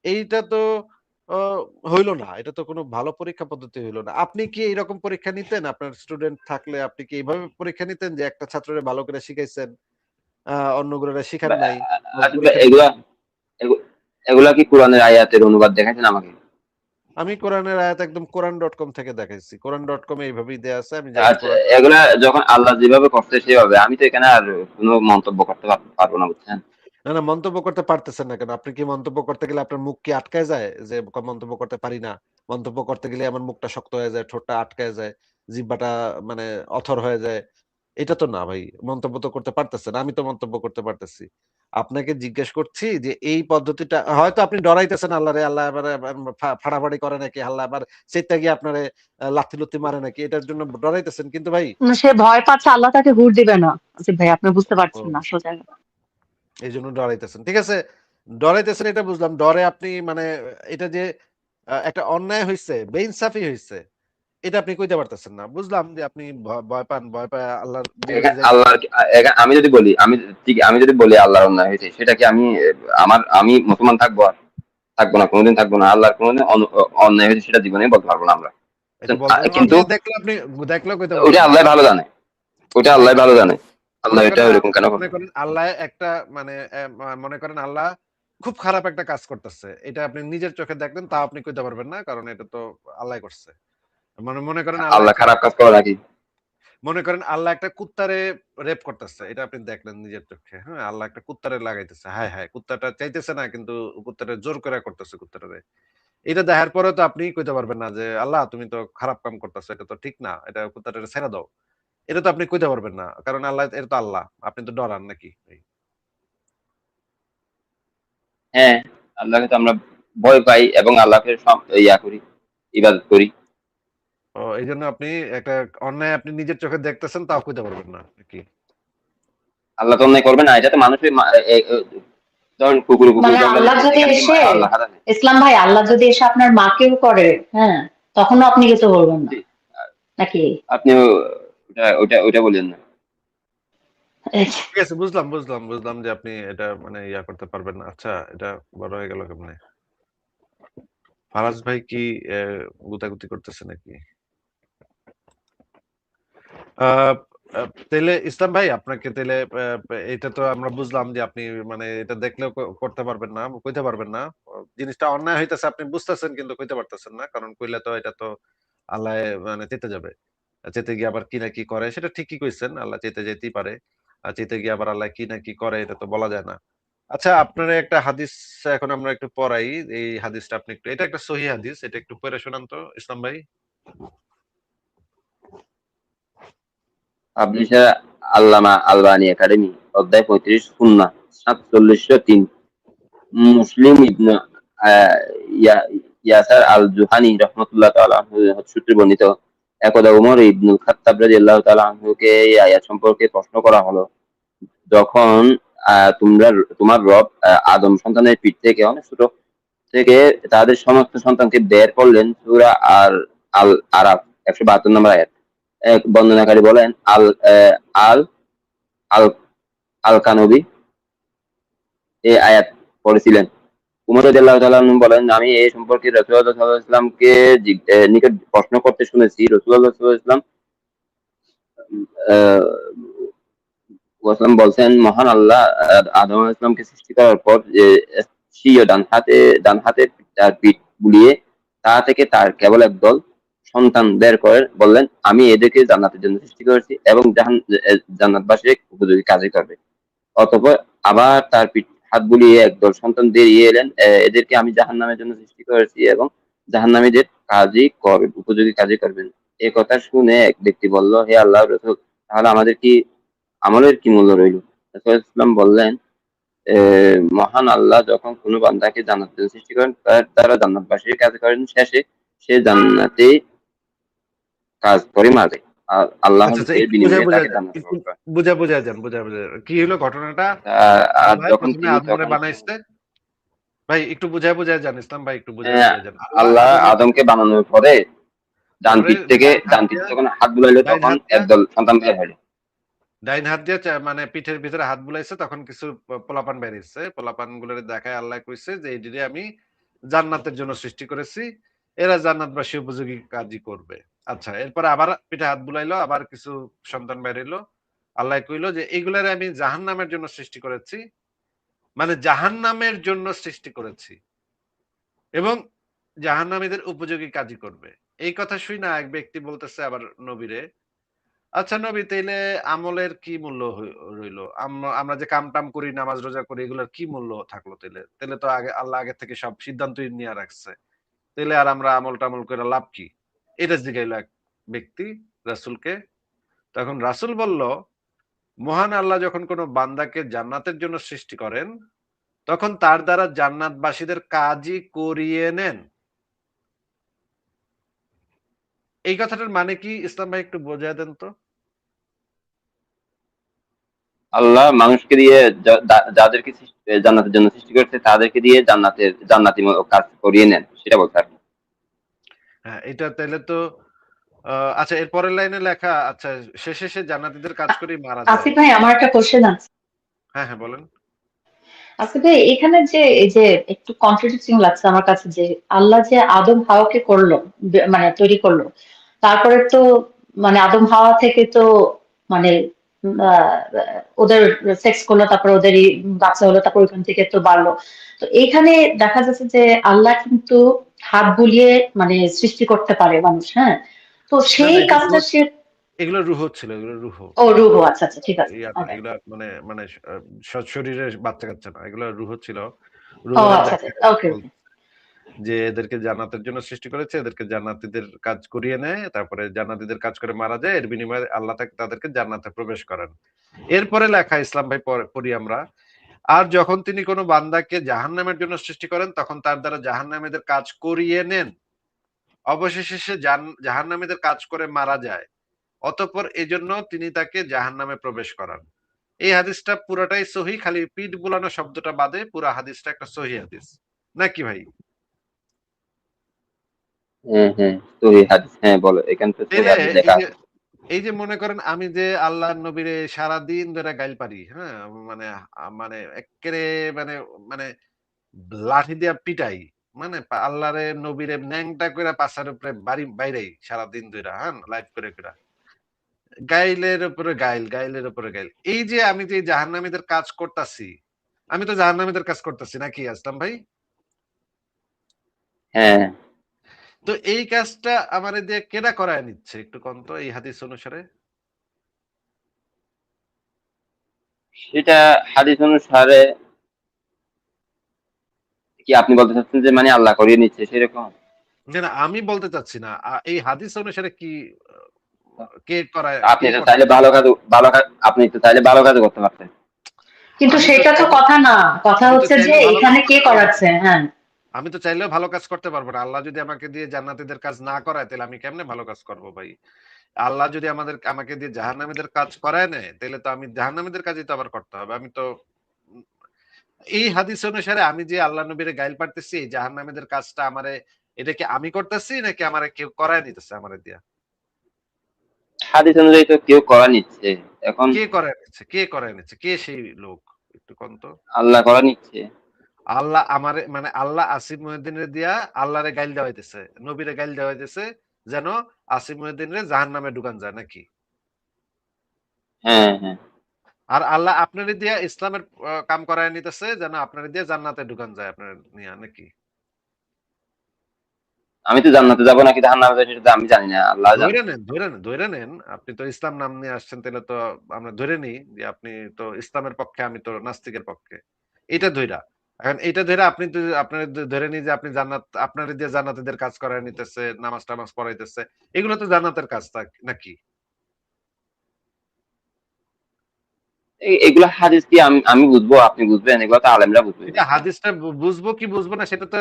এইটা তো হইলো না। এটা তো কোনো ভালো পরীক্ষা পদ্ধতি হইলো না। আপনি কি এইরকম পরীক্ষা নিতেন? আপনার স্টুডেন্ট থাকলে আপনি কি এইভাবে পরীক্ষা নিতেন যে একটা ছাত্ররে ভালো করে শিখাইছেন, অন্যগুলোরে শিখান নাই? আসলে পরীক্ষা এগুলা নিতেন? এগু- এগুলা কি কোরআনের আয়াতের অনুবাদ দেখাইছেন আমাকে? আমি কোরআনের আয়াত একদম কোরআন.com থেকে দেখাইছি। কোরআন.com এ এইভাবেই দেয়া আছে। আমি জানি আচ্ছা, এগুলা যখন আল্লাহ যেভাবে করছে সেভাবে, আমি তো এখানে আর কোনো মন্তব্য করতে পারবো না, বুঝছেন? না, না, মন্তব্য করতে পারতেছেন না কেন? আপনি কি মন্তব্য করতে গেলে আপনার মুখ কি আটকায় যায়? যে মন্তব্য করতে পারি না। মন্তব্য করতে গেলে আমার মুখটা শক্ত হয়ে যায়, ঠোঁটটা আটকায় যায়, জিহ্বাটা মানে অথর হয়ে যায়। এটা তো না ভাই। মন্তব্য তো করতে পারতেছেন। আমি তো মন্তব্য করতে পারতেছি। আপনাকে জিজ্ঞেস করছি যে এই পদ্ধতিটা হয়তো আপনি ডরাইতেছেন আল্লাহরে, আল্লাহ এবারে আবার ফাড়াফাড়ি করে নাকি, আল্লাহ আবার চেইত্তা গিয়ে আপনারে লাথি-লুথি মারে নাকি, এটার জন্য ডরাইতেছেন। কিন্তু ভাই, সে ভয় পাচ্ছে আল্লাহ তাকে হুর দিবে না। আসিফ ভাই, আপনি বুঝতে ও, পারছেন না সোজা। এইজন্য ডরাইতেছেন। ঠিক আছে। ডরাইতেছেন এটা বুঝলাম। ডরে আপনি মানে এটা যে একটা অন্যায় হইছে, বেইনসাফি হইছে, এটা আপনি কইতে পারতেছেন না। বুঝলাম যে আপনি ভয় পান, ভয় পায় আল্লাহর বিরুদ্ধে যাইতে চান। আল্লাহর আমি যদি বলি, আমি যদি বলি আল্লাহর অন্যায় হয়েছে, সেটা কি আমি মুসলমান থাকবো? আর থাকবো না, কোনোদিন থাকবো না। আল্লাহর কোনোদিন অন্যায় হয়েছে সেটা জীবনে বলতে পারবো না আমরা। এটা বলতে কিন্তু অন্যায় দেখলে আপনি দেখলেও কইতে ওটা পারবেন না। আল্লাহ ভালো জানে, ওটা আল্লাহ ভালো জানে। আল্লাহ মনে এটা করেন ওইরকম কেন করবে? মনে করেন আল্লাহ একটা মানে মনে করেন আল্লাহ খুব খারাপ একটা কাজ করতেছে। এটা আপনি নিজের চোখে দেখলেন, তাও আপনি কইতে পারবেন না, কারণ এটা তো আল্লাহ করছে। মানে মনে করেন আল্লাহ আল্লাহ একটা খারাপ কাজ করে নাকি? মনে করেন আল্লাহ একটা কুত্তারে রেপ করতেছে, এটা আপনি দেখলেন নিজের চোখে। হ্যাঁ, আল্লাহ একটা কুত্তারে লাগাইতেছে, হায় হায়, কুত্তাটা চাইতেছে না কিন্তু কুত্তাটা জোর করে করতেছে কুত্তাটারে। এটা দেখার পরে তো আপনি কইতে পারবেন না যে আল্লাহ তুমি তো খারাপ কাম করতেছো, এটা তো ঠিক না, এটা কুত্তাটারে ছেড়ে দাও। এটা তো আপনি কইতে পারবেন না, কারণ আল্লাহ, এটা তো আল্লাহ, আপনি তো ডরান নাকি? হ্যাঁ, আল্লাহকে তো আমরা ভয় পাই এবং আল্লাহকে ইয়া করি, ইবাদত করি। ও, এই জন্য আপনি একটা অন্যায় আপনি নিজের চোখে দেখতেছেন, তাও কইতে পারবেন না নাকি? আল্লাহ তো অন্যায় করবে না, এটা তো মানুষের ধরেন কুকুর কুকুর মানে জঙ্গলে আল্লাহ থাকে, যদি এখানে কি এসে, আল্লাহ হারাবে? ইসলাম ভাই, আল্লাহ যদি এসে আপনার মাকেও করে, হ্যাঁ, তখনও আপনি কিছু বলবেন না নাকি? আপনি ওটা ওটা ওটা বলেন না। ঠিক আছে, বুঝলাম বুঝলাম বুঝলাম যে আপনি এটা মানে ইয়া করতে পারবেন না। আচ্ছা, এটা বড় হয়ে গেল কেমনে? ফারাজ ভাই কি গুতাগুতি করতেছে নাকি? আহ তাইলে ইসলাম ভাই, আপনাকে তাইলে এটা তো আমরা বুঝলাম যে আপনি মানে এটা দেখলেও করতে পারবেন না, কইতে পারবেন না। জিনিসটা অন্যায় হইতেছে আপনি বুঝতেছেন, কিন্তু কইতে পারতেছেন না, কারণ কইলে তো এটা তো আল্লাহ মানে চেতে যাবে। চেতে গিয়ে আবার কি না কি করে, সেটা ঠিকই কইছেন, আল্লাহ চেতে যেতেই পারে। আর চেতে গিয়ে আবার আল্লাহ কি না কি করে, এটা তো বলা যায় না। আচ্ছা, আপনার একটা হাদিস এখন আমরা একটু পড়াই। এই হাদিসটা আপনি একটু, এটা একটা সহিহ হাদিস, এটা একটু পড়ে শোনান তো ইসলাম ভাই। পাবলিশার আল্লামা আলবানী একাডেমি, অধ্যায় 35, সুন্নাহ 4703। মুসলিম ইবনে আহ, ইয়াসার আল জুহানি রাহমাতুল্লাহ তাআলা আনহু সূত্রে বর্ণিত, একদা উমর ইবনুল খাত্তাব রাদিয়াল্লাহু তাআলা আনহুকে এই আয়াত সম্পর্কে প্রশ্ন করা হলো, যখন তোমার রব আদম সন্তানের পিঠ থেকে, অনেক ছোট থেকে, তাদের সমস্ত সন্তানকে বের করলেন। সূরা আল আরাফ 172 নম্বর আয়াত। এক বর্ণনাকারী বলেন, আল আল আল কানবী এই আয়াত পড়েছিলেন। উমর রাদিয়াল্লাহু তাআলা আনহু বলেন, আমি এই সম্পর্কে রাসূলুল্লাহ সাল্লাল্লাহু আলাইহি ওয়াসাল্লামকে নিকট প্রশ্ন করতে শুনেছি। রাসূলুল্লাহ সাল্লাল্লাহু আলাইহি ওয়াসাল্লাম বলছেন, মহান আল্লাহ আদম আলাইহিস সালামকে সৃষ্টি করার পর স্বীয় ডান হাতে তার পিঠ বুলিয়ে তা থেকে তার কেবল একদল সন্তান বের করে বললেন, আমি এদেরকে জান্নাতের জন্য সৃষ্টি করেছি এবং জান্নাতবাসীর উপযোগী কাজে করবে। অতঃপর আবার তার পিঠ হাত বুলিয়ে একদল সন্তান বেরিয়ে এলেন, এদেরকে আমি জাহান্নামের জন্য সৃষ্টি করেছি এবং জাহান্নামীদের উপযোগী কাজই করবেন। এ কথা শুনে এক ব্যক্তি বলল, হে আল্লাহর রাসূল, তাহলে আমাদের কি আমলের কি মূল্য রইল? রাসূল ইসলাম বললেন, মহান আল্লাহ যখন কোনো বান্দাকে জান্নাত থেকে সৃষ্টি করেন, তার দ্বারা জান্নাতবাসীর কাজ করেন, শেষে সে জান্নাতে কাজ করে মারে। আর আল্লাহ আচ্ছা আচ্ছা, এর একটু বুঝায় বিনিময়ে বুঝায় তাকে যান, জান্নাতে একটু প্রবেশ করান। বুঝায় যান, বুঝায় যান। কি হলো ঘটনাটা? আর আল্লাহ যখন প্রথমে তিনি আদমরে তখন বানাইছে। ভাই একটু বুঝায় যান, ইসলাম ভাই একটু বুঝায় যান। আল্লাহ আল্লাহ আদমরে আদমকে বানানোর পরে পরে ডান পিঠ যখন হাত বুলাইলো, ডাইন তখন হাত দিয়া একদল সন্তান বের হলো। ডাইন হাত দিয়ে মানে পিঠের ভিতরে হাত বুলাইছে, তখন কিছু পোলাপান বেরিয়েছে। পোলাপান গুলোর দেখায় আল্লাহ কইছে যে এইদিকে আমি জান্নাতের জন্য সৃষ্টি করেছি, এরা জান্নাতবাসী উপযোগী কাজই করবে। আচ্ছা, এরপরে আবার পিঠে হাত বুলাইলো, আবার কিছু সন্তান বেরিয়েলো। আল্লাহ কইলো যে এইগুলারে আমি জাহান্নামের জন্য সৃষ্টি করেছি, মানে জাহান্নামের জন্য সৃষ্টি করেছি এবং জাহান্নামীদের উপযোগী কাজই করবে। এই কথা শুই না এক ব্যক্তি বলতেছে আবার নবীরে, আচ্ছা নবী, তাইলে আমলের কি মূল্য রইলো? আমরা যে কাম টাম করি, নামাজ রোজা করি, এগুলোর কি মূল্য থাকলো? তাইলে তাইলে তো আল্লাহ আগে থেকে সব সিদ্ধান্তই নিয়ে রাখছে। তাইলে আর আমরা আমল টামল করে লাভ কি? এটা জিগাইলো এক ব্যক্তি রাসূলকে। তখন রাসূল বলল, মহান আল্লাহ যখন কোনো বান্দাকে জান্নাতের জন্য সৃষ্টি করেন, তখন তার দ্বারা জান্নাতবাসীদের কাজই করিয়ে নেন। এই কথাটার মানে কি ইসলাম ভাই, একটু বোঝায় দেন তো। আল্লাহ মানুষকে দিয়ে যাদেরকে জান্নাতের জন্য সৃষ্টি করেছে, তাদেরকে দিয়ে জান্নাতিমূলক কাজ করিয়ে নেন, সেটা বলতে আর কি। হ্যাঁ, এটা তাইলে তো আচ্ছা, এর পরের লাইনে লেখা, আচ্ছা, শেষে সে জান্নাতীদের কাজ করেই মারা যায়। আসিফ ভাই, আমার একটা কোশ্চেন আছে। হ্যাঁ হ্যাঁ, বলেন। আসিফ ভাই, এখানে যে এই যে একটু কন্ট্রাডিক্টিং লাগছে আমার কাছে, যে আল্লাহ যে আদম হাওয়াকে করলো, মানে তৈরি করলো, তারপরে তো মানে আদম হাওয়া থেকে তো মানে আহ, ওদের সেক্স করলো, তারপর ওদেরই বাচ্চা হলো, তারপর ওইখান থেকে তো বাড়লো। তো এইখানে দেখা যাচ্ছে যে আল্লাহ কিন্তু হাত বুলিয়ে মানে সৃষ্টি করতে পারে মানুষ, হ্যাঁ। তো না সেই না, এটা কাজটা সে, এগুলো রুহ ছিল, এগুলো রুহ। ও রুহ, আচ্ছা আচ্ছা, ঠিক আছে, ওকে। এগুলা মানে মানে শরীরের বাচ্চা কাচ্চা না, এগুলো রুহ ছিল। ও রুহের আচ্ছা আচ্ছা, দেখায় ওকে। যে এদেরকে জান্নাতের জন্য সৃষ্টি করেছে, এদেরকে জান্নাতীদের কাজ করিয়ে নেয়, তারপরে জান্নাতীদের কাজ করে মারা যায়, এর বিনিময়ে আল্লাহ তাদেরকে জান্নাতে প্রবেশ করান। এরপরে লেখা, ইসলাম ভাই পড়ি আমরা, আর যখন তিনি কোনো বান্দাকে জাহান্নামের জন্য সৃষ্টি করেন, তখন তার দ্বারা জাহান্নামীদের কাজ করিয়ে নেন, অবশেষে সে জাহান্নামীদের কাজ করে মারা যায়, অতঃপর এজন্য তিনি তাকে জাহান্নামে প্রবেশ করান। এই হাদিসটা পুরাটাই সহি, খালি পিঠ বুলানো শব্দটা বাদে পুরা হাদিসটা একটা সহি হাদিস, নাকি ভাই? হ্যাঁ হ্যাঁ, সহিহ হাদিস, হ্যাঁ বলো, এখানে তো সহিহ তাইলে হাদিস এই লেখা যে আছে। এই যে মনে করেন আমি যে আল্লাহর নবীরে সারাদিন ধরে গাইল পারি, হ্যাঁ, মানে মানে এক্কেরে মানে মানে লাঠি দিয়া পিটাই, মানে আল্লাহরে নবীরে ন্যাংটা করে পাছার উপরে বাড়ি বাইরেই সারাদিন ধরে, হ্যাঁ, লাইভ করে করে গাইলের উপরে গাইল, গাইলের উপরে গাইল। এই যে আমি যে জাহান্নামীদের কাজ করতাছি, আমি তো জাহান্নামীদের কাজ করতেছি, নাকি আসলাম ভাই? হ্যাঁ, তো এই কাজটা আমার দিয়ে কেডা করায় নিচ্ছে একটু কোন তো, এই হাদিস অনুসারে? সেটা হাদিস অনুসারে কি আপনি বলতে চাচ্ছেন যে মানে আল্লাহ করিয়ে নিচ্ছে সেরকম? না না, আমি বলতে চাচ্ছি না। এই হাদিস অনুসারে কি কে করায়, আপনি কে তো চাইলে করতেছে? আপনি তো চাইলে ভালো কাজ করতে পারতেন। কিন্তু আমি তো সেটা তো চাইলে কথা না, কথা আমি তো হচ্ছে যে চাইলেও ভালো কাজ এখানে কে করতে পারবো না। করাচ্ছে, হ্যাঁ। আমি তো চাইলেও ভালো কাজ করতে পারবো না। আল্লাহ যদি আমাকে দিয়ে জান্নাতীদের কাজ না করায়, তাহলে আমি কেমনে ভালো কাজ করবো ভাই? আল্লাহ যদি আমাকে দিয়ে জাহান্নামীদের কাজ করায় নেয়, তাহলে তো আমি জাহান্নামীদের কাজই তো আবার করতে হবে। আমি তো উম, এই হাদিস অনুসারে আমি যে আল্লাহ নবীরে গাইল পারতেছি, এই জাহান্নামীদের কাজটা আমারে, এটা কি আমি করতেছি নাকি আমারে কেউ করায় নিতেছে আমারে দিয়া? হাদিস অনুযায়ী তো কেউ করা নিচ্ছে এখন। কে করায় নিচ্ছে? কে করায় নিচ্ছে? কে সেই লোক? একটু কোন তো। আল্লাহ করা নিচ্ছে। আল্লাহ আমারে, মানে আল্লাহ আসিফ মহিউদ্দিনের দিয়া আল্লাহরে গাইল দেওয়া হইতেছে, নবীরে গাইল দেওয়া হইতেছে, যেন আসিফ মহিউদ্দিনরে জাহান্নামে ঢুকান যায়, নাকি? হ্যাঁ হ্যাঁ, আর আল্লাহ আপনারে দিয়া ইসলামের কাম করায় নিতেছে, যেন আপনারে দিয়া জান্নাতে ঢুকান যায় আপনার নিয়া, নাকি? আমি তো জান্নাতে যাবো নাকি জাহান্নামে যাবো সেটা তো আমি জানি না, আল্লাহ জানে। ধরে নেন, আপনি তো ইসলাম নাম নিয়ে আসছেন, তাহলে তো আমরা ধরে নিই যে আপনি তো ইসলামের পক্ষে, আমি তো নাস্তিকের পক্ষে। এটা ধইরা এখন এটা ধরে আপনি তো আপনার ধরে নিয়ে যে আপনি জান্নাত আপনার দিয়ে জান্নাতীদের কাজ করায় নিতেছে, নামাজ টামাজ পড়াইতেছে, এগুলো তো জান্নাতের কাজ নাকি? এগুলা হাদিস কি আমি বুঝবো, আপনি বুঝবেন? এগুলো তো আলেমরা বুঝবে। এটা হাদিসটা বুঝবো কি বুঝবো না সেটা তো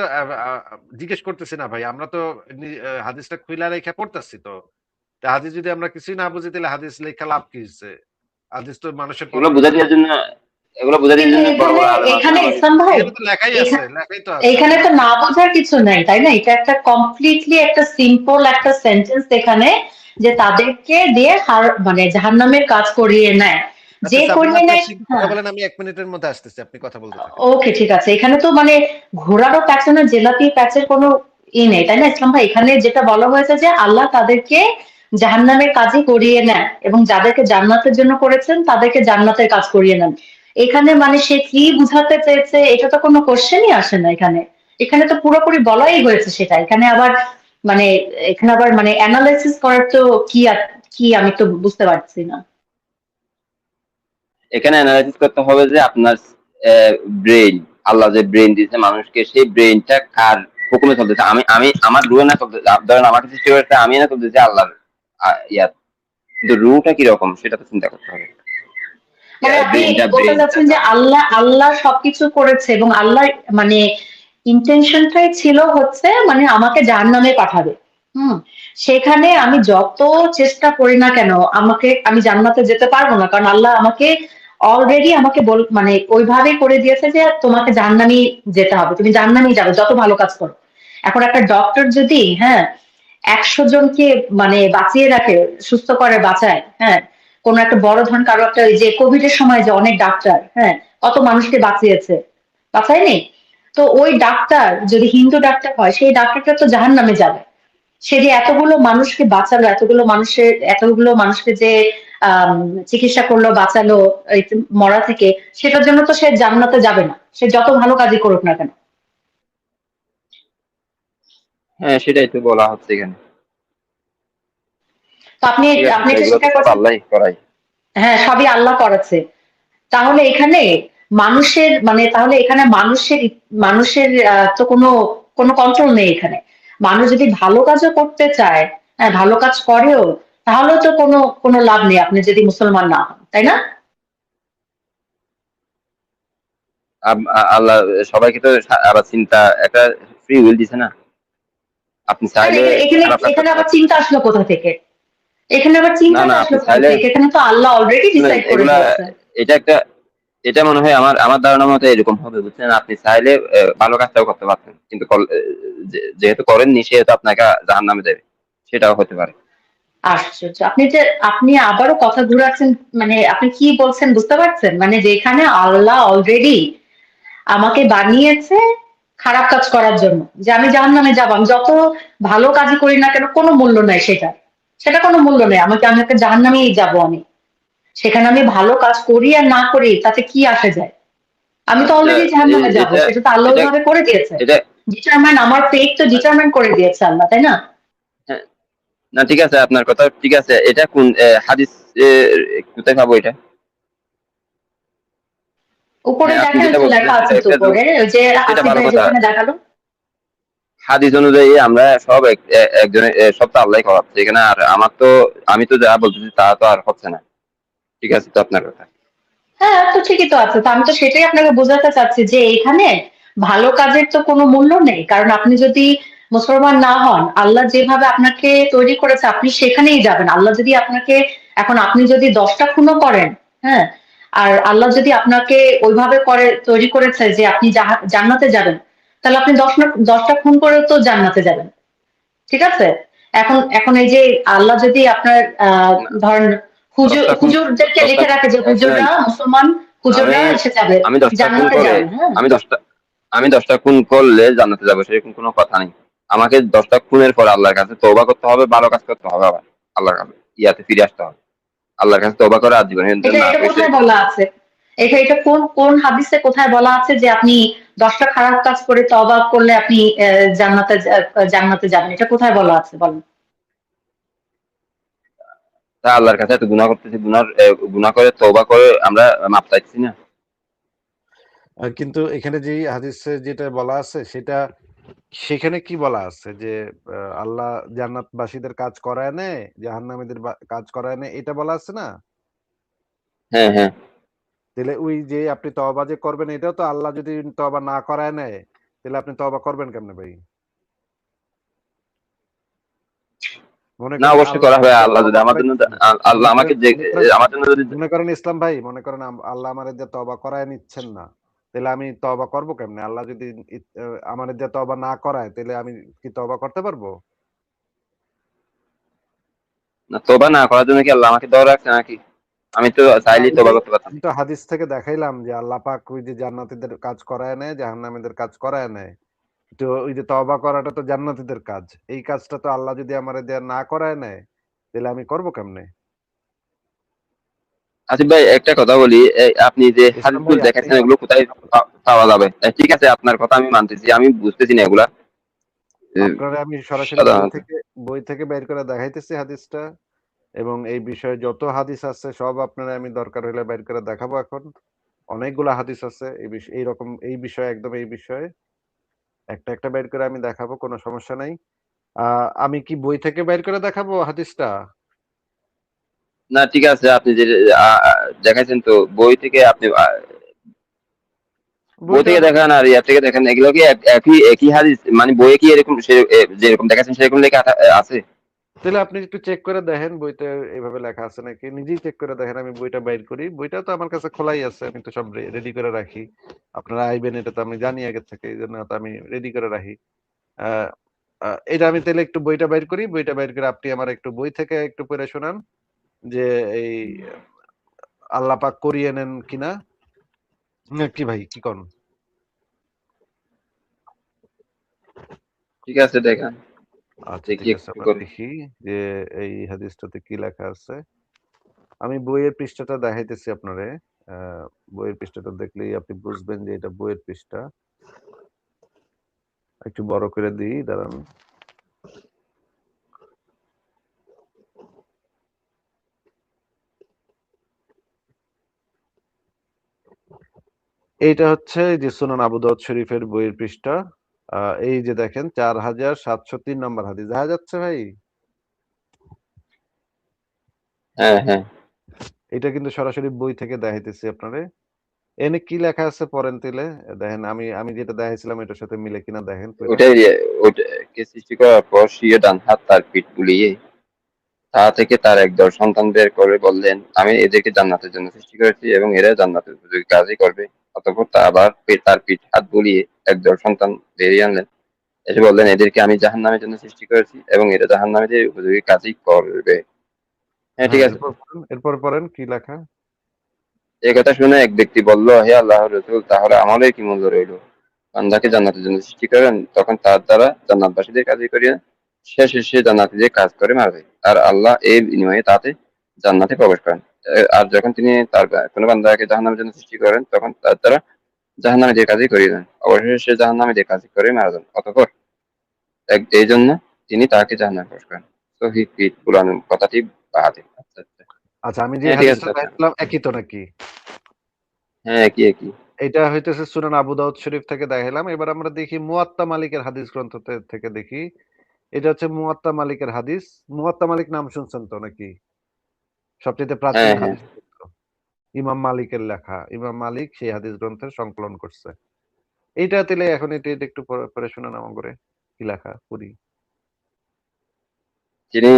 জিজ্ঞেস করতেছি না ভাই। আমরা তো হাদিসটা খুইলা রেখে পড়তেছি তো। তা হাদিস যদি আমরা কিছুই না বুঝি তাহলে হাদিস লেখা লাভ কি হইছে? হাদিস তো মানুষের এগুলো কথা না। বোঝা দেওয়ার জন্য, এগুলো বোঝা দেওয়ার কিন্তু জন্য বড় এখানে বড় আলেম আছে এখানে না আমাদের। ইসলাম ভাই, এখানে তো লেখাই আছে, লেখাই তো আছে। এখানে তো না বোঝার কিছু নাই, তাই না? এটা একটা কমপ্লিটলি একটা সিম্পল একটা সেন্টেন্স এখানে, যে তাদেরকে দিয়ে মানে জাহান্নামের কাজ করিয়ে নেয়, আচ্ছা যে আচ্ছা, আপনি করিয়ে আপনি নেয়। ঠিক কথা হ্যাঁ, বলেন, আমি ১ মিনিটের মধ্যে আসতেছি। আপনি কথা বলতে থাকেন। ওকে, ঠিক আছে। এখানে তো মানে ঘোড়ারও প্যাঁচানো জেলাপি প্যাচের কোনো নেই, তাই না ইসলাম ভাই? এখানে যেটা বলা হয়েছে যে আল্লাহ তাদেরকে জাহান্নামের কাজই করিয়ে নেন, এবং যাদেরকে জান্নাতের জন্য করেছেন তাদেরকে জান্নাতের কাজ করিয়ে নেন। এখানে মানে সে কি বুঝাতে চেয়েছে এটা তো কোনো কোশ্চেনই আসে না এখানে। এখানে তো পুরোপুরি বলাই হয়েছে সেটা। এখানে আবার মানে মানে অ্যানালাইসিস করার তো কি আমি তো বুঝতে পারছি না। এখানে অ্যানালাইসিস করতে হবে যে আপনার ব্রেইন, আল্লাহ যে ব্রেইন দিয়েছে মানুষকে, সেই ব্রেইনটা কার হুকুমে চলতেছে। আমি আমি আমার রুহে না চলতেছে, ধরেন আমাকে সৃষ্টি করেছে, আমি না চলতেছি আল্লাহর ইয়াত, কিন্তু রুটা কিরকম সেটা তো চিন্তা করতে হবে। মানে আপনি ব্রেইনটা বলতে ব্রেইনটা চাচ্ছেন যে আল্লাহ সবকিছু করেছে, এবং আল্লাহ মানে ইন্টেনশনটাই ছিল হচ্ছে মানে আমাকে জাহান্নামে পাঠাবে। হুম। সেখানে আমি যত চেষ্টা করি না কেন, আমি জান্নাতে যেতে পারবো না, কারণ আল্লাহ আমাকে অলরেডি আমাকে মানে ওইভাবে করে দিয়েছে যে তোমাকে জাহান্নামেই যেতে হবে, তুমি জাহান্নামেই যাবে যত ভালো কাজ করো। এখন একটা ডক্টর যদি, হ্যাঁ, ১০০ জনকে মানে বাঁচিয়ে রাখে, সুস্থ করে, বাঁচায়, হ্যাঁ, কোন একটা বড় ধরনের কারো একটা, ওই যে কোভিড এর সময় যে অনেক ডাক্তার, হ্যাঁ, কত মানুষকে বাঁচিয়েছে, বাঁচায়নি? তো ওই ডাক্তার যদি হিন্দু ডাক্তার হয়, সেই ডাক্তারটা তো জাহান্নামে যাবে। সে যে এতগুলো মানুষকে বাঁচালো, এতগুলো মানুষকে যে আম, চিকিৎসা করলো, বাঁচালো এই মরা থেকে, সেটার জন্য তো সে জান্নাতে যাবে না, সে যত ভালো কাজই করুক না কেন। হ্যাঁ, সেটাই তো বলা হচ্ছে এখানে। তো আপনি ঠিক আছে, আপনি তো এটা এগুলো তো স্বীকার সব করছেন? আল্লাহই করাই। হ্যাঁ, সবই আল্লাহ করেছে। তাহলে এখানে তাহলে এখানে মানুষের তো কোনো কন্ট্রোল নেই এখানে। মানুষ যদি ভালো কাজও করতে চায়, হ্যাঁ, ভালো কাজ করেও, তাহলেও তো কোনো লাভ নেই আপনি যদি মুসলমান না হন, তাই না? আল্লাহ সবাইকে তো আবার চিন্তা একটা ফ্রি উইল দিছে না, আপনি কেন চাইলে এখানে খারাপ কাজ এখানে করতে আবার পারেন। চিন্তা আসলো কোথা থেকে? এখানে আবার না চিন্তাটা না, আসলো আপনি কোথা চাইলে থেকে? এখানে তো আল্লাহ অলরেডি শুনেন, ডিসাইড করে এগুলা দিয়েছে। এটা একটা, এটা মনে হয় আমার ধারণা মতো এরকম হবে, বুঝছেন? আপনি চাইলে ভালো কাজটাও করতে পারতেন, কিন্তু যেহেতু করেননি সেহেতু আপনাকে জাহান্নামে দেবে, সেটাও হতে পারে। আশ্চর্য! আপনি আবারও কথা ঘুরাচ্ছেন, মানে আপনি কি বলছেন বুঝতে পারছেন? মানে যেখানে আল্লাহ অলরেডি আমাকে বানিয়েছে খারাপ কাজ করার জন্য, যে আমি জাহান্নামে যাবো, আমি যত ভালো কাজই করি না কেন কোনো মূল্য নাই সেটা, সেটা কোনো মূল্য নেই। আমি একটা জাহান্নামেই যাবো আমি। সেখানে আমি ভালো কাজ করি আর না করি তাতে কি আসে যায়? আমি তো আচ্ছা, অলরেডি জাহান্নামে যাবো, এটা সেটা তো আল্লাহ এটা ওইভাবে করে দিয়েছে। এটা আমার ফেট তো ডিটারমাইন করে দিয়েছে আল্লাহ, তাই না? হ্যাঁ, না ঠিক আছে, আপনার কথা ঠিক আছে। এটা কোন হাদিস, কোথায় পাবো এটা? উপরে হ্যাঁ, আপনি দেখেন যেটা তো, লেখা বলতেছেন আছে সেটা তো একটা উপরে, ওই যে সেটা আসিফ ভালো ভাই কথা। যেখানে দেখালো। হাদিস অনুযায়ী আমরা সব একজনের সব তো আল্লাহ করাচ্ছে এখানে, আর আমি তো যা বলতেছি তা তো আর হচ্ছে না। ঠিক আছে তো আপনার কথা। হ্যাঁ, তো ঠিকই তো আছে। তো আমি তো সেটাই আপনাকে বোঝাতে চাচ্ছি যে এখানে ভালো কাজের তো কোনো মূল্য নেই। কারণ আপনি যদি মুসলমান না হন, আল্লাহ যেভাবে আপনাকে তৈরি করেছে আপনি সেখানেই যাবেন। আল্লাহ যদি আপনাকে, এখন আপনি যদি ১০টা খুনও করেন, হ্যাঁ, আর আল্লাহ যদি আপনাকে ওইভাবে তৈরি করেছে যে আপনি জান্নাতে যাবেন, তাহলে আপনি ১০টা খুন করেও তো জান্নাতে যাবেন। ঠিক আছে? এখন এখন এই যে আল্লাহ যদি আপনার না, ধরেন দশটা খুন হুজুরদেরকে দশটা লিখে রাখে যে শুনেন, হুজুররা, মুসলমান আমি হুজুররা এসে যাবে, আমি 10টা খুন জান্নাতে করে, যাবে, হ্যাঁ। আমি 10টা খুন করলে জান্নাতে যাবো সেরকম কোনো কথা নেই। আমাকে 10টা খুনের পর আল্লাহর কাছে তওবা করতে হবে, ভালো কাজ করতে হবে, আবার আল্লাহর কাছে ইয়াতে ফিরে আসতে হবে, আল্লাহর কাছে তওবা করে আজীবন এটা না এটা হয়েছে। কোথায় বলা আছে? এটা কোন কোন হাদিসে কোথায় বলা আছে যে আপনি ১০টা খারাপ কাজ করে তওবা করলে আপনি জান্নাতে যাবেন? এটা কোথায় বলা আছে বলেন? তা আল্লাহর কাছে এত গুনাহ করতেছি, গুনাহ করে তওবা করে আমরা মাপ চাইছি না? কিন্তু এখানে যে হাদিসে যেটা বলা আছে সেখানে কি বলা আছে যে আল্লাহ জান্নাতবাসীদের কাজ করায় নেয়, জাহান্নামীদের কাজ করায় নেয়, এটা বলা আছে না? হ্যাঁ হ্যাঁ। তাহলে ওই যে আপনি তওবা যে করবেন, এটাও তো আল্লাহ যদি তওবা না করায় নেয়, তাহলে আপনি তওবা করবেন কেমনে ভাই? মনে না, করেন অবশ্যই আল্লাহ করা হবে। আমাকে আল্লাহ যদি তওবা আমার জন্য করাইতেছে। আল্লাহ মনে আমাকে করেন যে মনে করেন আমার জন্য যদি মনে করেন ইসলাম ভাই, মনে করেন আল্লাহ আমারে দিয়ে তওবা করায় নিচ্ছেন না। তাহলে আমি তওবা করব কেমনে? আল্লাহ যদি আমারে দিয়ে তওবা না করায়, তাহলে আমি কি তওবা করতে পারবো? না, তোবা না করার জন্য কি আল্লাহ আমাকে দেওয়া রাখছে নাকি? আমি তো না, চাইলেই ওই যে তোবা করতে পারতাম। আমি তো হাদিস থেকে দেখাইলাম যে আল্লাহ পাক ওই যে জান্নাতীদের কাজ করায় নেয়, জাহান্নামীদের কাজ করায় নেয়। তো ওই যে তওবা করাটা তো জান্নাতীদের কাজ। এই কাজটা তো আল্লাহ যদি আমারে দিয়ে না করায় নেয়, তাহলে আমি করব কেমনে? আসিফ ভাই, একটা কথা বলি, আপনি যে ইসলাম ভাই হাদিসগুলো আপনি দেখাচ্ছেন এগুলো কোথায় পাওয়া যাবে? ঠিক আছে, আপনার কথা আমি মানতেছি, আমি বুঝতেছি না এগুলা। আপনারে আমি সরাসরি সাধারণত বই থেকে বের করে দেখাইতেছি হাদিসটা, এবং এই বিষয়ে যত হাদিস আছে সব আপনারে আমি দরকার হইলে বের করে দেখাবো এখন। অনেকগুলা হাদিস আছে এই এইরকম এই বিষয়ে, একদম এই বিষয়ে একটা বের করে আমি দেখাবো, কোনো সমস্যা নাই। আমি কি বই থেকে বের করে দেখাবো হাদিসটা? না, ঠিক আছে, আপনি যে দেখাইছেন তো বই থেকে, আপনি বই বইটা থেকে আমার দেখান আর ইয়ার থেকে দেখান, এগুলো কি একই একই হাদিস? মানে বইয়ে কি এরকম যেরকম দেখাচ্ছেন সেরকম লেখা আছে? তাহলে আপনি একটু চেক করে দেখেন বইতে এভাবে লেখা আছে নাকি, নিজেই চেক করে দেখেন। আমি বইটা বাইর করি, বইটা তো আমার কাছে খোলাই আছে, আমি তো সব রেডি করে রাখি। আপনারা আইবেন এটা তো আমি জানি আগে থেকে, এই জন্য তো আমি রেডি করে রাখি। আহ এটা আমি তাহলে একটু বইটা বাইর করি, বইটা বাইর করে আপনি আমার একটু বই থেকে একটু পড়ে শোনান যে এই আল্লাহ পাক করিয়ে নেন কিনা। কি ভাই, কি কোন? ঠিক আছে, দেখান, আচ্ছা দেখি ঠিক আছে, একটু আমরা করে। দেখি যে এই হাদিসটাতে কি লেখা আছে। আমি বইয়ের পৃষ্ঠাটা দেখাইতেছি আপনারে। বইয়ের পৃষ্ঠাটা দেখলেই আপনি বুঝবেন যে এটা বইয়ের পৃষ্ঠা। একটু বড় করে দিই, দাঁড়ান। এইটা হচ্ছে এই যে সুনান আবু দাউদ শরীফের বইয়ের পৃষ্ঠা। এই যে দেখেন 4703 নম্বর হাদিস দেখা যাচ্ছে ভাই। হ্যাঁ হ্যাঁ, এটা কিন্তু সরাসরি বই থেকে দেখাইতেছি আপনারে। এনে কি লেখা আছে পড়েন তাইলে। দেখেন আমি আমি যেটা দেখাইছিলাম এটার সাথে মিলে কিনা দেখেন পইরা। ওটাই ওটাকে সৃষ্টি করার পর স্বীয় ডান হাত তার পিঠ বুলিয়ে তা থেকে তার একদল সন্তান বের করে বললেন, আমি এদেরকে জান্নাতের জন্য সৃষ্টি করেছি এবং এরা জান্নাতের উপযোগী কাজই করবে। অতঃপর তা আবার তার পিঠ হাত বুলিয়ে একদল সন্তান বেরিয়ে আনলেন, এসে বললেন, এদেরকে আমি জাহান্নামের জন্য সৃষ্টি করেছি এবং এরা জাহান্নামীদের উপযোগী কাজই করবে। হ্যাঁ, ঠিক হ্যাঁ, আছে। এরপর পড়েন কি লেখা। এই কথা শুনে এক ব্যক্তি বলল, হে আল্লাহর রাসূল, তাহলে আমাদের কি মূল্য রইল? বান্দাকে জান্নাতের জন্য সৃষ্টি করেন, তখন তার দ্বারা জান্নাতবাসীদের কাজই করিয়া শেষে সে জান্নাতীদের কাজ করে মারবে, আর আল্লাহ এই বিনিময়ে তাতে জান্নাতে প্রবেশ করেন। আর যখন তিনি তার কোনো বান্দাকে জাহান্নামের জন্য সৃষ্টি করেন, তখন তার দ্বারা জাহান্নামীদের কাজই করিয়ে দেন, অবশেষে সে জাহান্নামীদের কাজই করে মারা যান। অতঃপর এই জন্য তিনি তাকে জাহান্নামে প্রবেশ করেন। সহিহ কুরআন কথাটি বাহাতে। আচ্ছা আচ্ছা। আচ্ছা, আমি যে হ্যাঁ, ঠিক আছে হাদিসটা চাচা। দেখাইছিলাম একই তো নাকি? হ্যাঁ, একই একই। এটা হইতেছে সুনান আবু দাউদ শরীফ থেকে দেখাইলাম। এবার আমরা দেখি মুয়াত্তা মালিকের হাদিস গ্রন্থ থেকে দেখি। এটা হচ্ছে মুয়াত্তা মালিকের হাদিস। মুয়াত্তা মালিক নাম শুনছেন তো নাকি? সবচেয়ে প্রাচীন হ্যাঁ হ্যাঁ, হাদিস গ্রন্থ। ইমাম মালিকের লেখা। ইমাম মালিক সেই হাদিস গ্রন্থের সংকলন করছে। এইটা তাইলে এখন এটা একটু পড়ে শোনান আমাগরে। কি লেখা পড়ি। তিনি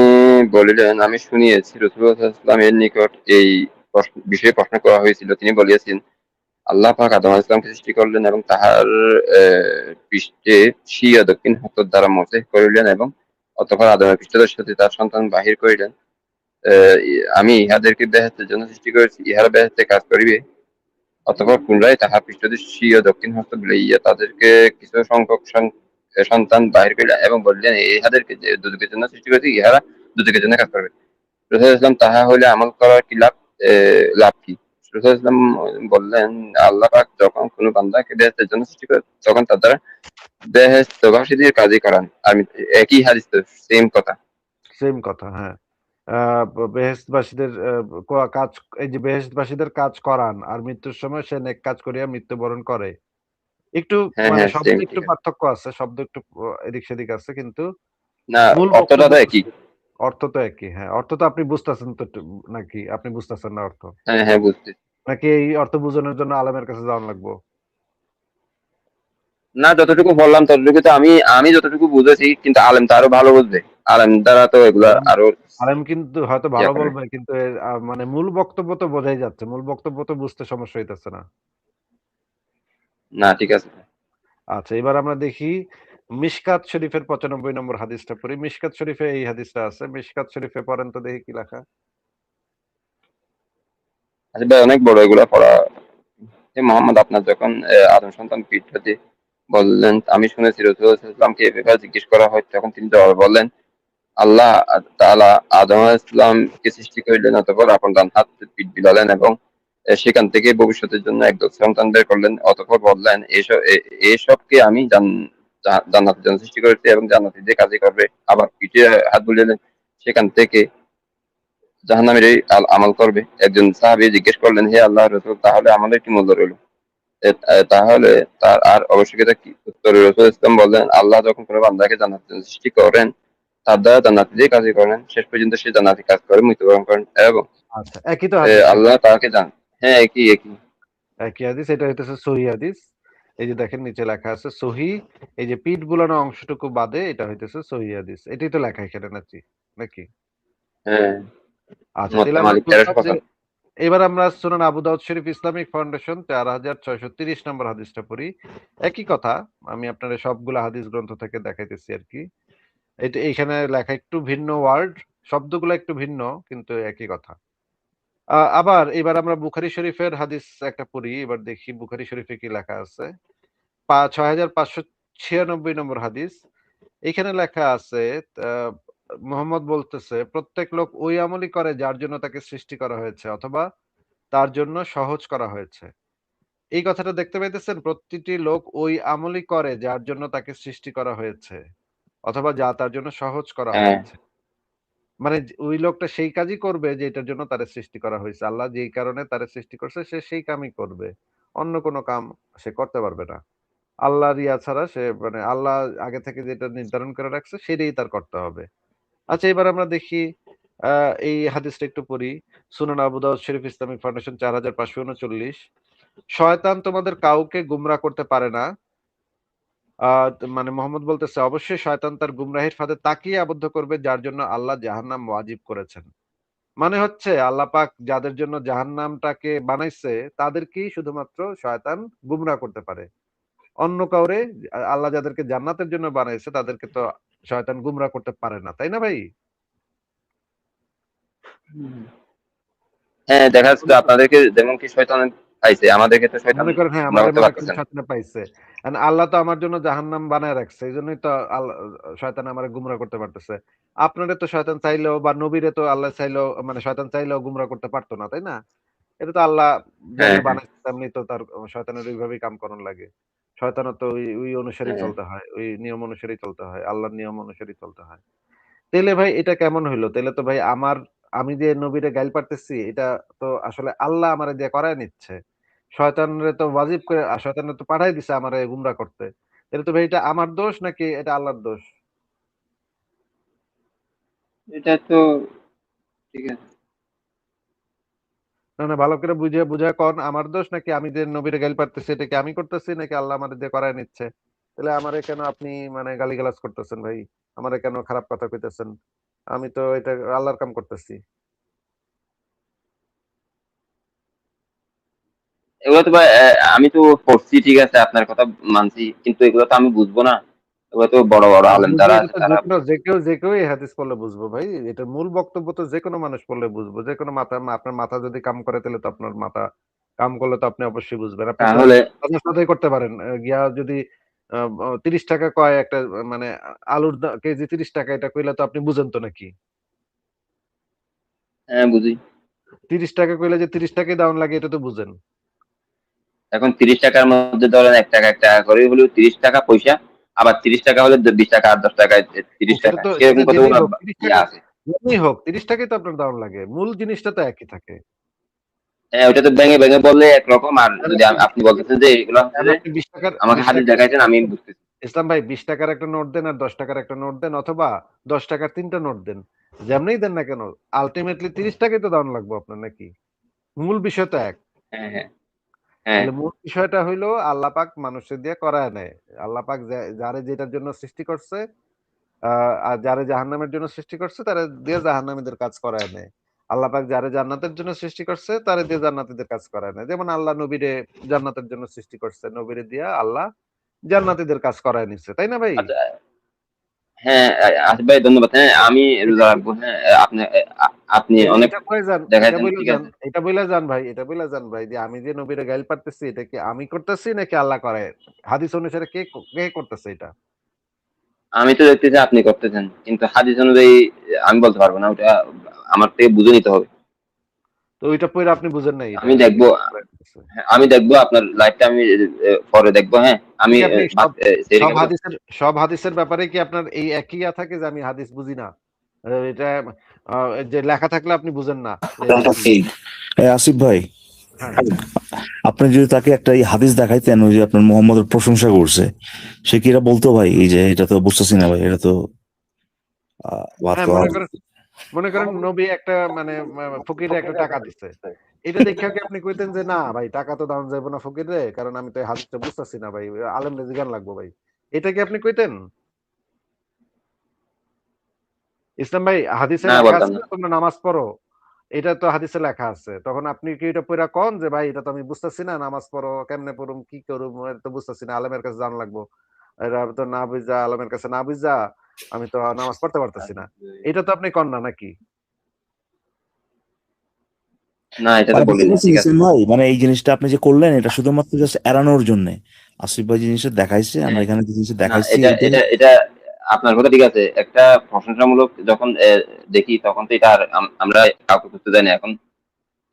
বলিলেন, আমি শুনিয়াছি রাসূলুল্লাহ সাল্লাল্লাহু আলাইহি ওয়াসাল্লাম এর নিকট এই বিষয়ে প্রশ্ন করা হয়েছিল। তিনি বলিয়াছেন, আল্লাহ পাক আদম আলাইহিস সালামকে সৃষ্টি করলেন এবং তাহার পৃষ্ঠে স্বীয় দক্ষিণ হস্ত দ্বারা মোসেহ করিলেন এবং অতঃপর আদমের পৃষ্ঠদেশ হতে তার সন্তান বাহির করিলেন। আমি ইহাদেরকে বেহেশতের জন্য সৃষ্টি করেছি, ইহারা বেহেশতে কাজ করিবে। অতঃপর পুনরায় তাহার পৃষ্ঠদেশ স্বীয় দক্ষিণ হস্ত বুলাইয়া তাদেরকে কিছু সংখ্যক সন্তান বাহির করিলেন এবং বলিলেন, ইহাদেরকে যে দুদকের জন্য সৃষ্টি করেছি, ইহারা দুদকের জন্য কাজ করবে। রাসূলুল্লাহ সাল্লাল্লাহু আলাইহি ওয়াসাল্লাম, তাহা হইলে আমল করার কি লাভ? লাভ কি? রাসূলুল্লাহ সাল্লাল্লাহু আলাইহি ওয়াসাল্লাম বললেন, আল্লাহ পাক যখন কোন বান্দাকে বেহেশতের জন্য সৃষ্টি করেন, তখন তার দ্বারা বেহেশতবাসীদের কাজই করান। আর একই হাদিস তো, সেম কথা। সেম কথা, হ্যাঁ। বেহেশতবাসীদের কাজ, এই যে বেহেশতবাসীদের কাজ করান আর মৃত্যুর সময় সে নেক কাজ করিয়া মৃত্যুবরণ করে। একটু হ্যাঁ মানে হ্যাঁ, শব্দ সেম একটু ঠিক আছে। পার্থক্য আছে, শব্দ একটু এদিক সেদিক আছে, কিন্তু না, মূল অর্থটা বক্তব্য তো তো একই। অর্থ তো একই। হ্যাঁ, অর্থ তো আপনি বুঝতেছেন তো নাকি আপনি বুঝতেছেন না অর্থ? হ্যাঁ হ্যাঁ, বুঝছি। নাকি এই অর্থ বোঝানোর জন্য আলেমের কাছে যাওয়ান লাগবো? না, যতটুকু বললাম ততটুকু তো আমি আমি যতটুকু বুঝেছি, কিন্তু আলেম তো আরো ভালো বুঝবে। আলেম দ্বারা তো এগুলা আলেম আরো আলেম কিন্তু হয়তো ইয়া ভালো করে। বলবে, কিন্তু এর মানে মূল বক্তব্য তো বোঝাই যাচ্ছে। মূল বক্তব্য তো বুঝতে সমস্যা হইতেছে না। না, ঠিক আছে। আচ্ছা, এবার আমরা দেখি মিশকাত শরীফের ৯৫ নম্বর হাদিসটা পড়ি। মিশকাত শরীফে এই হাদিসটা আছে। মিশকাত শরীফে পড়েন তো দেখি কি লেখা। আচ্ছা ভাই, অনেক বড় এগুলা পড়া। যে মোহাম্মদ আপনার যখন আদম সন্তান পিঠ হতে বললেন, আমি শুনেছি রাসূলুল্লাহ সাল্লাল্লাহু আলাইহি ওয়াসাল্লামকে এ ব্যাপারে জিজ্ঞেস করা হয়, তখন তিনি জবাবে বললেন, আল্লাহ তাআলা আদম আলাইহিস সালামকে সৃষ্টি করিলেন, অতঃপর আপন ডান হাত পিঠ বিলালেন এবং সেখান থেকে ভবিষ্যতের জন্য একদল সন্তান বের করলেন। অতঃপর বললেন, এসবকে আমি জান্নাতের জন্য সৃষ্টি করেছি এবং জান্নাতীদের কাজই করবে। আবার পিঠে হাত বুলিয়ে সেখান থেকে জাহান্নামীরাই আমল করবে। একজন সাহাবী জিজ্ঞেস করলেন, হে আল্লাহর রাসূল, তাহলে আমাদের কি মূল্য রইল? তাহলে তার আর আবশ্যকতা কি? উত্তরে রাসূল ইসলাম বললেন, আল্লাহ যখন কোনো বান্দাকে জান্নাতের জন্য সৃষ্টি করেন, তার দ্বারা জান্নাতীদের কাজই করেন, শেষ পর্যন্ত সে জান্নাতি কাজ করে মৃত্যুবরণ করেন এবং আচ্ছা, একই তো হাদিস ভাই। আল্লাহ তাকে জান। হ্যাঁ, একই একই। একই হাদিস। এটা হইতেছে সহিহ হাদিস। এই যে দেখেন নিচে লেখা আছে সহিহ। এই যে পিঠ বুলানো অংশটুকু বাদে এটা হইতেছে সহিহ হাদিস। এটাই তো লেখা এখানে নাকি? হ্যাঁ, আচ্ছা, তাহলে মুয়াত্তা আমরা মালিক বুঝলাম যে 1365। এবার আমরা সুনান আবু দাউদ শরীফ ইসলামিক ফাউন্ডেশন ৪৬৩০ নম্বর হাদিসটা পড়ি। একই কথা, আমি আপনার সবগুলা হাদিস গ্রন্থ থেকে দেখাইতেছি আরকি। এইখানে লেখা একটু ভিন্ন ওয়ার্ড, শব্দগুলো একটু ভিন্ন, কিন্তু একই কথা। আবার এবার আমরা বুখারী শরীফের হাদিস একটা পড়ি। এবার দেখি বুখারী শরীফে কি লেখা আছে। ৬৫৯৬ নম্বর হাদিস। এখানে লেখা আছে, আ মুহাম্মদ বলতেছে, প্রত্যেক লোক ওই আমলই করে যার জন্য তাকে সৃষ্টি করা হয়েছে, অথবা তার জন্য সহজ করা হয়েছে। এই কথাটা দেখতে পাইতেছেন? প্রতিটি লোক ওই আমলই করে যার জন্য তাকে সৃষ্টি করা হয়েছে, অথবা যা তার জন্য সহজ করা হ্যাঁ হয়েছে। মানে ওই লোকটা সেই কাজই করবে যেটার জন্য তারে সৃষ্টি করা হয়েছে। আল্লাহ যেই কারণে তারে সৃষ্টি করছে সে সেই কামই করবে। অন্য কোনো কাম সে করতে পারবে না। আল্লাহর ইয়া ছাড়া সে, মানে আল্লাহ আগে থেকে যেটা নির্ধারণ করে রাখছে সেটাই তার করতে হবে। আচ্ছা, এবার আমরা দেখি আ এই হাদিসটা একটু পড়ি। সুনান আবু দাউদ শরীফ ইসলামিক ফাউন্ডেশন ৪৫৩৯। শয়তান তোমাদের কাউকে গুমরাহ করতে পারে না। আ মানে মোহাম্মদ বলতেছে, অবশ্যই শয়তান তার গুমরাহির ফাঁদে তাকিয়ে আবদ্ধ করবে যার জন্য আল্লাহ জাহান্নাম ওয়াজিব করেছেন। মানে হচ্ছে আল্লাহ পাক যাদের জন্য জাহান্নামটাকে বানাইছে তাদেরকেই শুধুমাত্র শয়তান গুমরাহ করতে পারে। অন্য কাউরে আল্লাহ যাদেরকে জান্নাতের জন্য বানাইছে তাদেরকে তো শয়তান গুমরাহ করতে পারে না। তাই না ভাই? হ্যাঁ, দেখা যাচ্ছে যে আপনাদেরকে যেমন কি শয়তান পাইছে, আমাদেরকে তো শয়তান মনে করেন, হ্যাঁ, গুমরাহ আমারে করতে মনে করেন পারতেছে না। শয়তানে পাইছে। আল্লাহ তো আমার জন্য জাহান্নাম বানায় রাখছে। এইজন্যই তো শয়তান আমারে গুমরাহ করতে পারতেছে। আপনারে তো শয়তান চাইলেও বা নবীরে তো আল্লাহ চাইলেও, মানে শয়তান চাইলেও গুমরাহ করতে পারত না, তাই না? এটা তো আল্লাহ হ্যাঁ যেমনে হ্যাঁ বানাইছে তেমনি তো তার শয়তানের ওইভাবেই কাম করণ লাগে। শয়তানের তো ওই অনুসারেই হ্যাঁ। চলতে হয়। ওই নিয়ম অনুসারেই চলতে হয়। আল্লাহর নিয়ম অনুসারেই চলতে হয়। তাইলে ভাই এটা কেমন হইলো? তাইলে তো ভাই আমি যে নবীরে গাইল পারতেছি এটা তো আসলে আল্লাহ আমারে দিয়ে করায় নিচ্ছে। শয়তানরে তো ওয়াজিব করে, শয়তানে তো পাঠায় দিছে আমারে গুমরাহ করতে। তাইলে তো ভাই এটা আমার দোষ নাকি এটা আল্লাহর দোষ? এটা তো ঠিক আছে। না, ভালো করে বুঝায় কন, আমার দোষ নাকি আমি যে নবীরে গাইল পারতেছি এটা কি আমি করতেছি নাকি আল্লাহ আমারে দিয়ে করায় নিচ্ছে? তাহলে আমারে কেন আপনি মানে গালিগালাজ করতেছেন ভাই? আমারে কেন খারাপ কথা কইতেছেন? আমি তো এটা আল্লাহর কাম করতেছি। এগুলো তো ভাই, আমি তো পড়ছি, ঠিক আছে, আপনার কথা মানছি, কিন্তু এগুলো তো আমি বুঝবো না। এগুলো তো বড় বড় না, আলেম বুঝবো, যারা এটা আছে তো তারা যে কেউ এই হাদিস পড়লে বুঝবো ভাই। এটার মূল বক্তব্য তো যেকোনো মানুষ পড়লে বুঝবো। যেকোনো আপনার মাথা যদি কাম করে তাহলে তো আপনার মাথা কাম করলে তো আপনি অবশ্যই বুঝবেন। আপনি তো তাহলে সাথে সাথেই করতে পারেন। গিয়া যদি আ অ ৳৩০ কয় একটা, মানে আলুর কেজি ৳৩০ এটা কইলে তো আপনি বুঝেন তো নাকি? হ্যাঁ, বুঝি। ৳৩০ কইলে যে ৳৩০ দেওয়ান লাগে এটা তো বুঝেন। এখন ৩০ টাকার মধ্যে ধরেন ১ টাকা করে হলেও ৩০ টাকা পয়সা, আবার ৩০ টাকা হলে ২০ টাকা আর ১০ টাকায় ৩০ সেটা টাকা, তো সেরকম জেনেই কতগুলো হোক। ৳৩০ ইয়ে আছে। যেমনই হোক 30 টাকাই তো আপনার দারুণ লাগে, মূল জিনিসটা তো একই থাকে। হ্যাঁ, ওটা তো ভেঙে ভেঙে বললে একরকম, আর যদি আপনি বলতেছেন যে এগুলো হচ্ছে যে আপনি 20 টাকার আমাকে হাদিস দেখাইছেন, আমি বুঝতেছি। ইসলাম ভাই 20 টাকার একটা নোট দেন আর 10 টাকার একটা নোট দেন, অথবা 10 টাকার 3টা নোট দেন, যেমনিই দেন না কেন আলটিমেটলি 30 টাকাই তো দারুণ লাগবে আপনার, নাকি? মূল বিষয় তো এক। হ্যাঁ, হ্যাঁ, হ্যাঁ। তাহলে মূল বিষয়টা হইলো আল্লাহ পাক মানুষের দিয়ে করায় নেয়। আল্লাহ পাক যারে যেটার জন্য সৃষ্টি করছে, আর যারে জাহান্নামের জন্য সৃষ্টি করছে তারে দিয়ে জাহান্নামীদের কাজ করায় নেয়। আল্লাহ পাক যারে জান্নাতের জন্য সৃষ্টি করছে তারে দিয়ে জান্নাতীদের কাজ করায় নেয়। যেমন আল্লাহ নবীরে জান্নাতের জন্য সৃষ্টি করছে, নবীরে দিয়া আল্লাহ জান্নাতীদের কাজ করায় নিচ্ছে, তাই না ভাই? আচ্ছা, হ্যাঁ, আসিফ ভাই ধন্যবাদ। হ্যাঁ, আমি রোজা রাখবো। হ্যাঁ, আপনি অনেক এটা কয়ে যান, এটা দেখাইছেন, বইলা ঠিক যান, আছে। এটা বইলা যান ভাই, এটা বইলা যান ভাই যে আমি যে নবীরে গাইল পারতেছি এটা কি আমি করতেছি নাকি আল্লাহ করে? হাদিস অনুসারে কে করতেছে এটা? আমি তো দেখতেছি আপনি করতেছেন, কিন্তু হাদিস অনুযায়ী আমি বলতে পারবো না, ওটা আমার থেকে বুঝে নিতে হবে। তো ওইটা পইরা আপনি বুঝেন নাই, এটা আমি এটা কি দেখবো। করতেছে? হ্যাঁ, আমি দেখবো আপনার লাইভটা, আমি পরে দেখবো। হ্যাঁ, আমি কি আপনি সেরে সব খাবো। সব হাদিসের ব্যাপারে কি আপনার এই একই ইয়া থাকে যে আমি হাদিস বুঝি না? এটা যে লেখা থাকলে আপনি বুঝেন না যে এটা কি? আসিফ ভাই, হ্যাঁ, আপনি যদি তাকে একটা এই হাদিস দেখাইতেন, ওই যে আপনার মোহাম্মদের প্রশংসা করছে, সে কি এটা বলতো ভাই, এই যে এটা তো বুঝতেছি না ভাই, এটা তো বাদ হ্যাঁ, করা। মনে করেন নবী একটা মানে ফকিরে একটা টাকা দিচ্ছে, এটা দেখে কি আপনি কইতেন যে না ভাই টাকা তো দাম যাইবো না ফকিরে, কারণ আমি তো এই হাদিসটা বুঝতেছি না ভাই, আলেমরে জিগান লাগবো ভাই, এটা কি আপনি কইতেন? ইসলাম ভাই হাদিসে না, লেখা বলতাম আছে না। না তোমরা নামাজ পড়ো, এটা তো হাদিসে লেখা আছে, তখন আপনি কি এটা পড়া কোন যে ভাই এটা তো আমি বুঝতেছি না, নামাজ পড়ো কেমনে পড়ুম কি করুম এটা তো বুঝতেছি না, আলেমের কাছে জানা লাগবো, এটা তো না বুঝা আলেমের কাছে না বুঝা আমি তো নামাজ পড়তে পারতেছি না, এটা তো আপনি কন না নাকি? না, এটা তো মানে বলি বুঝতে না, পারছেন ঠিক আছে। ইসলাম ভাই, মানে এই জিনিসটা আপনি যে করলেন এটা শুধুমাত্র জাস্ট এড়ানোর জন্য। আসিফ ভাই যে জিনিসটা দেখাইছে, আমরা হ্যাঁ, এখানে যে জিনিসটা না, দেখাইছি এটা এটাই। এটা এটা আপনার কথা ঠিক আছে। একটা প্রশংসামূলক যখন দেখি, তখন তো এটা আর আমরা কাউকে করতে দেয় না এখন,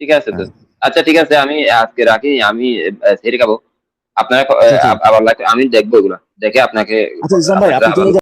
ঠিক আছে তো। হ্যাঁ, আচ্ছা, ঠিক আছে, আমি আজকে রাখি, আমি সেরে খাবো। আপনারা আচ্ছা ঠিক আছে। আবার আমি দেখবো, এগুলো দেখে আপনাকে আচ্ছা ইসলাম ভাই, আপনার আপনি আবার চলে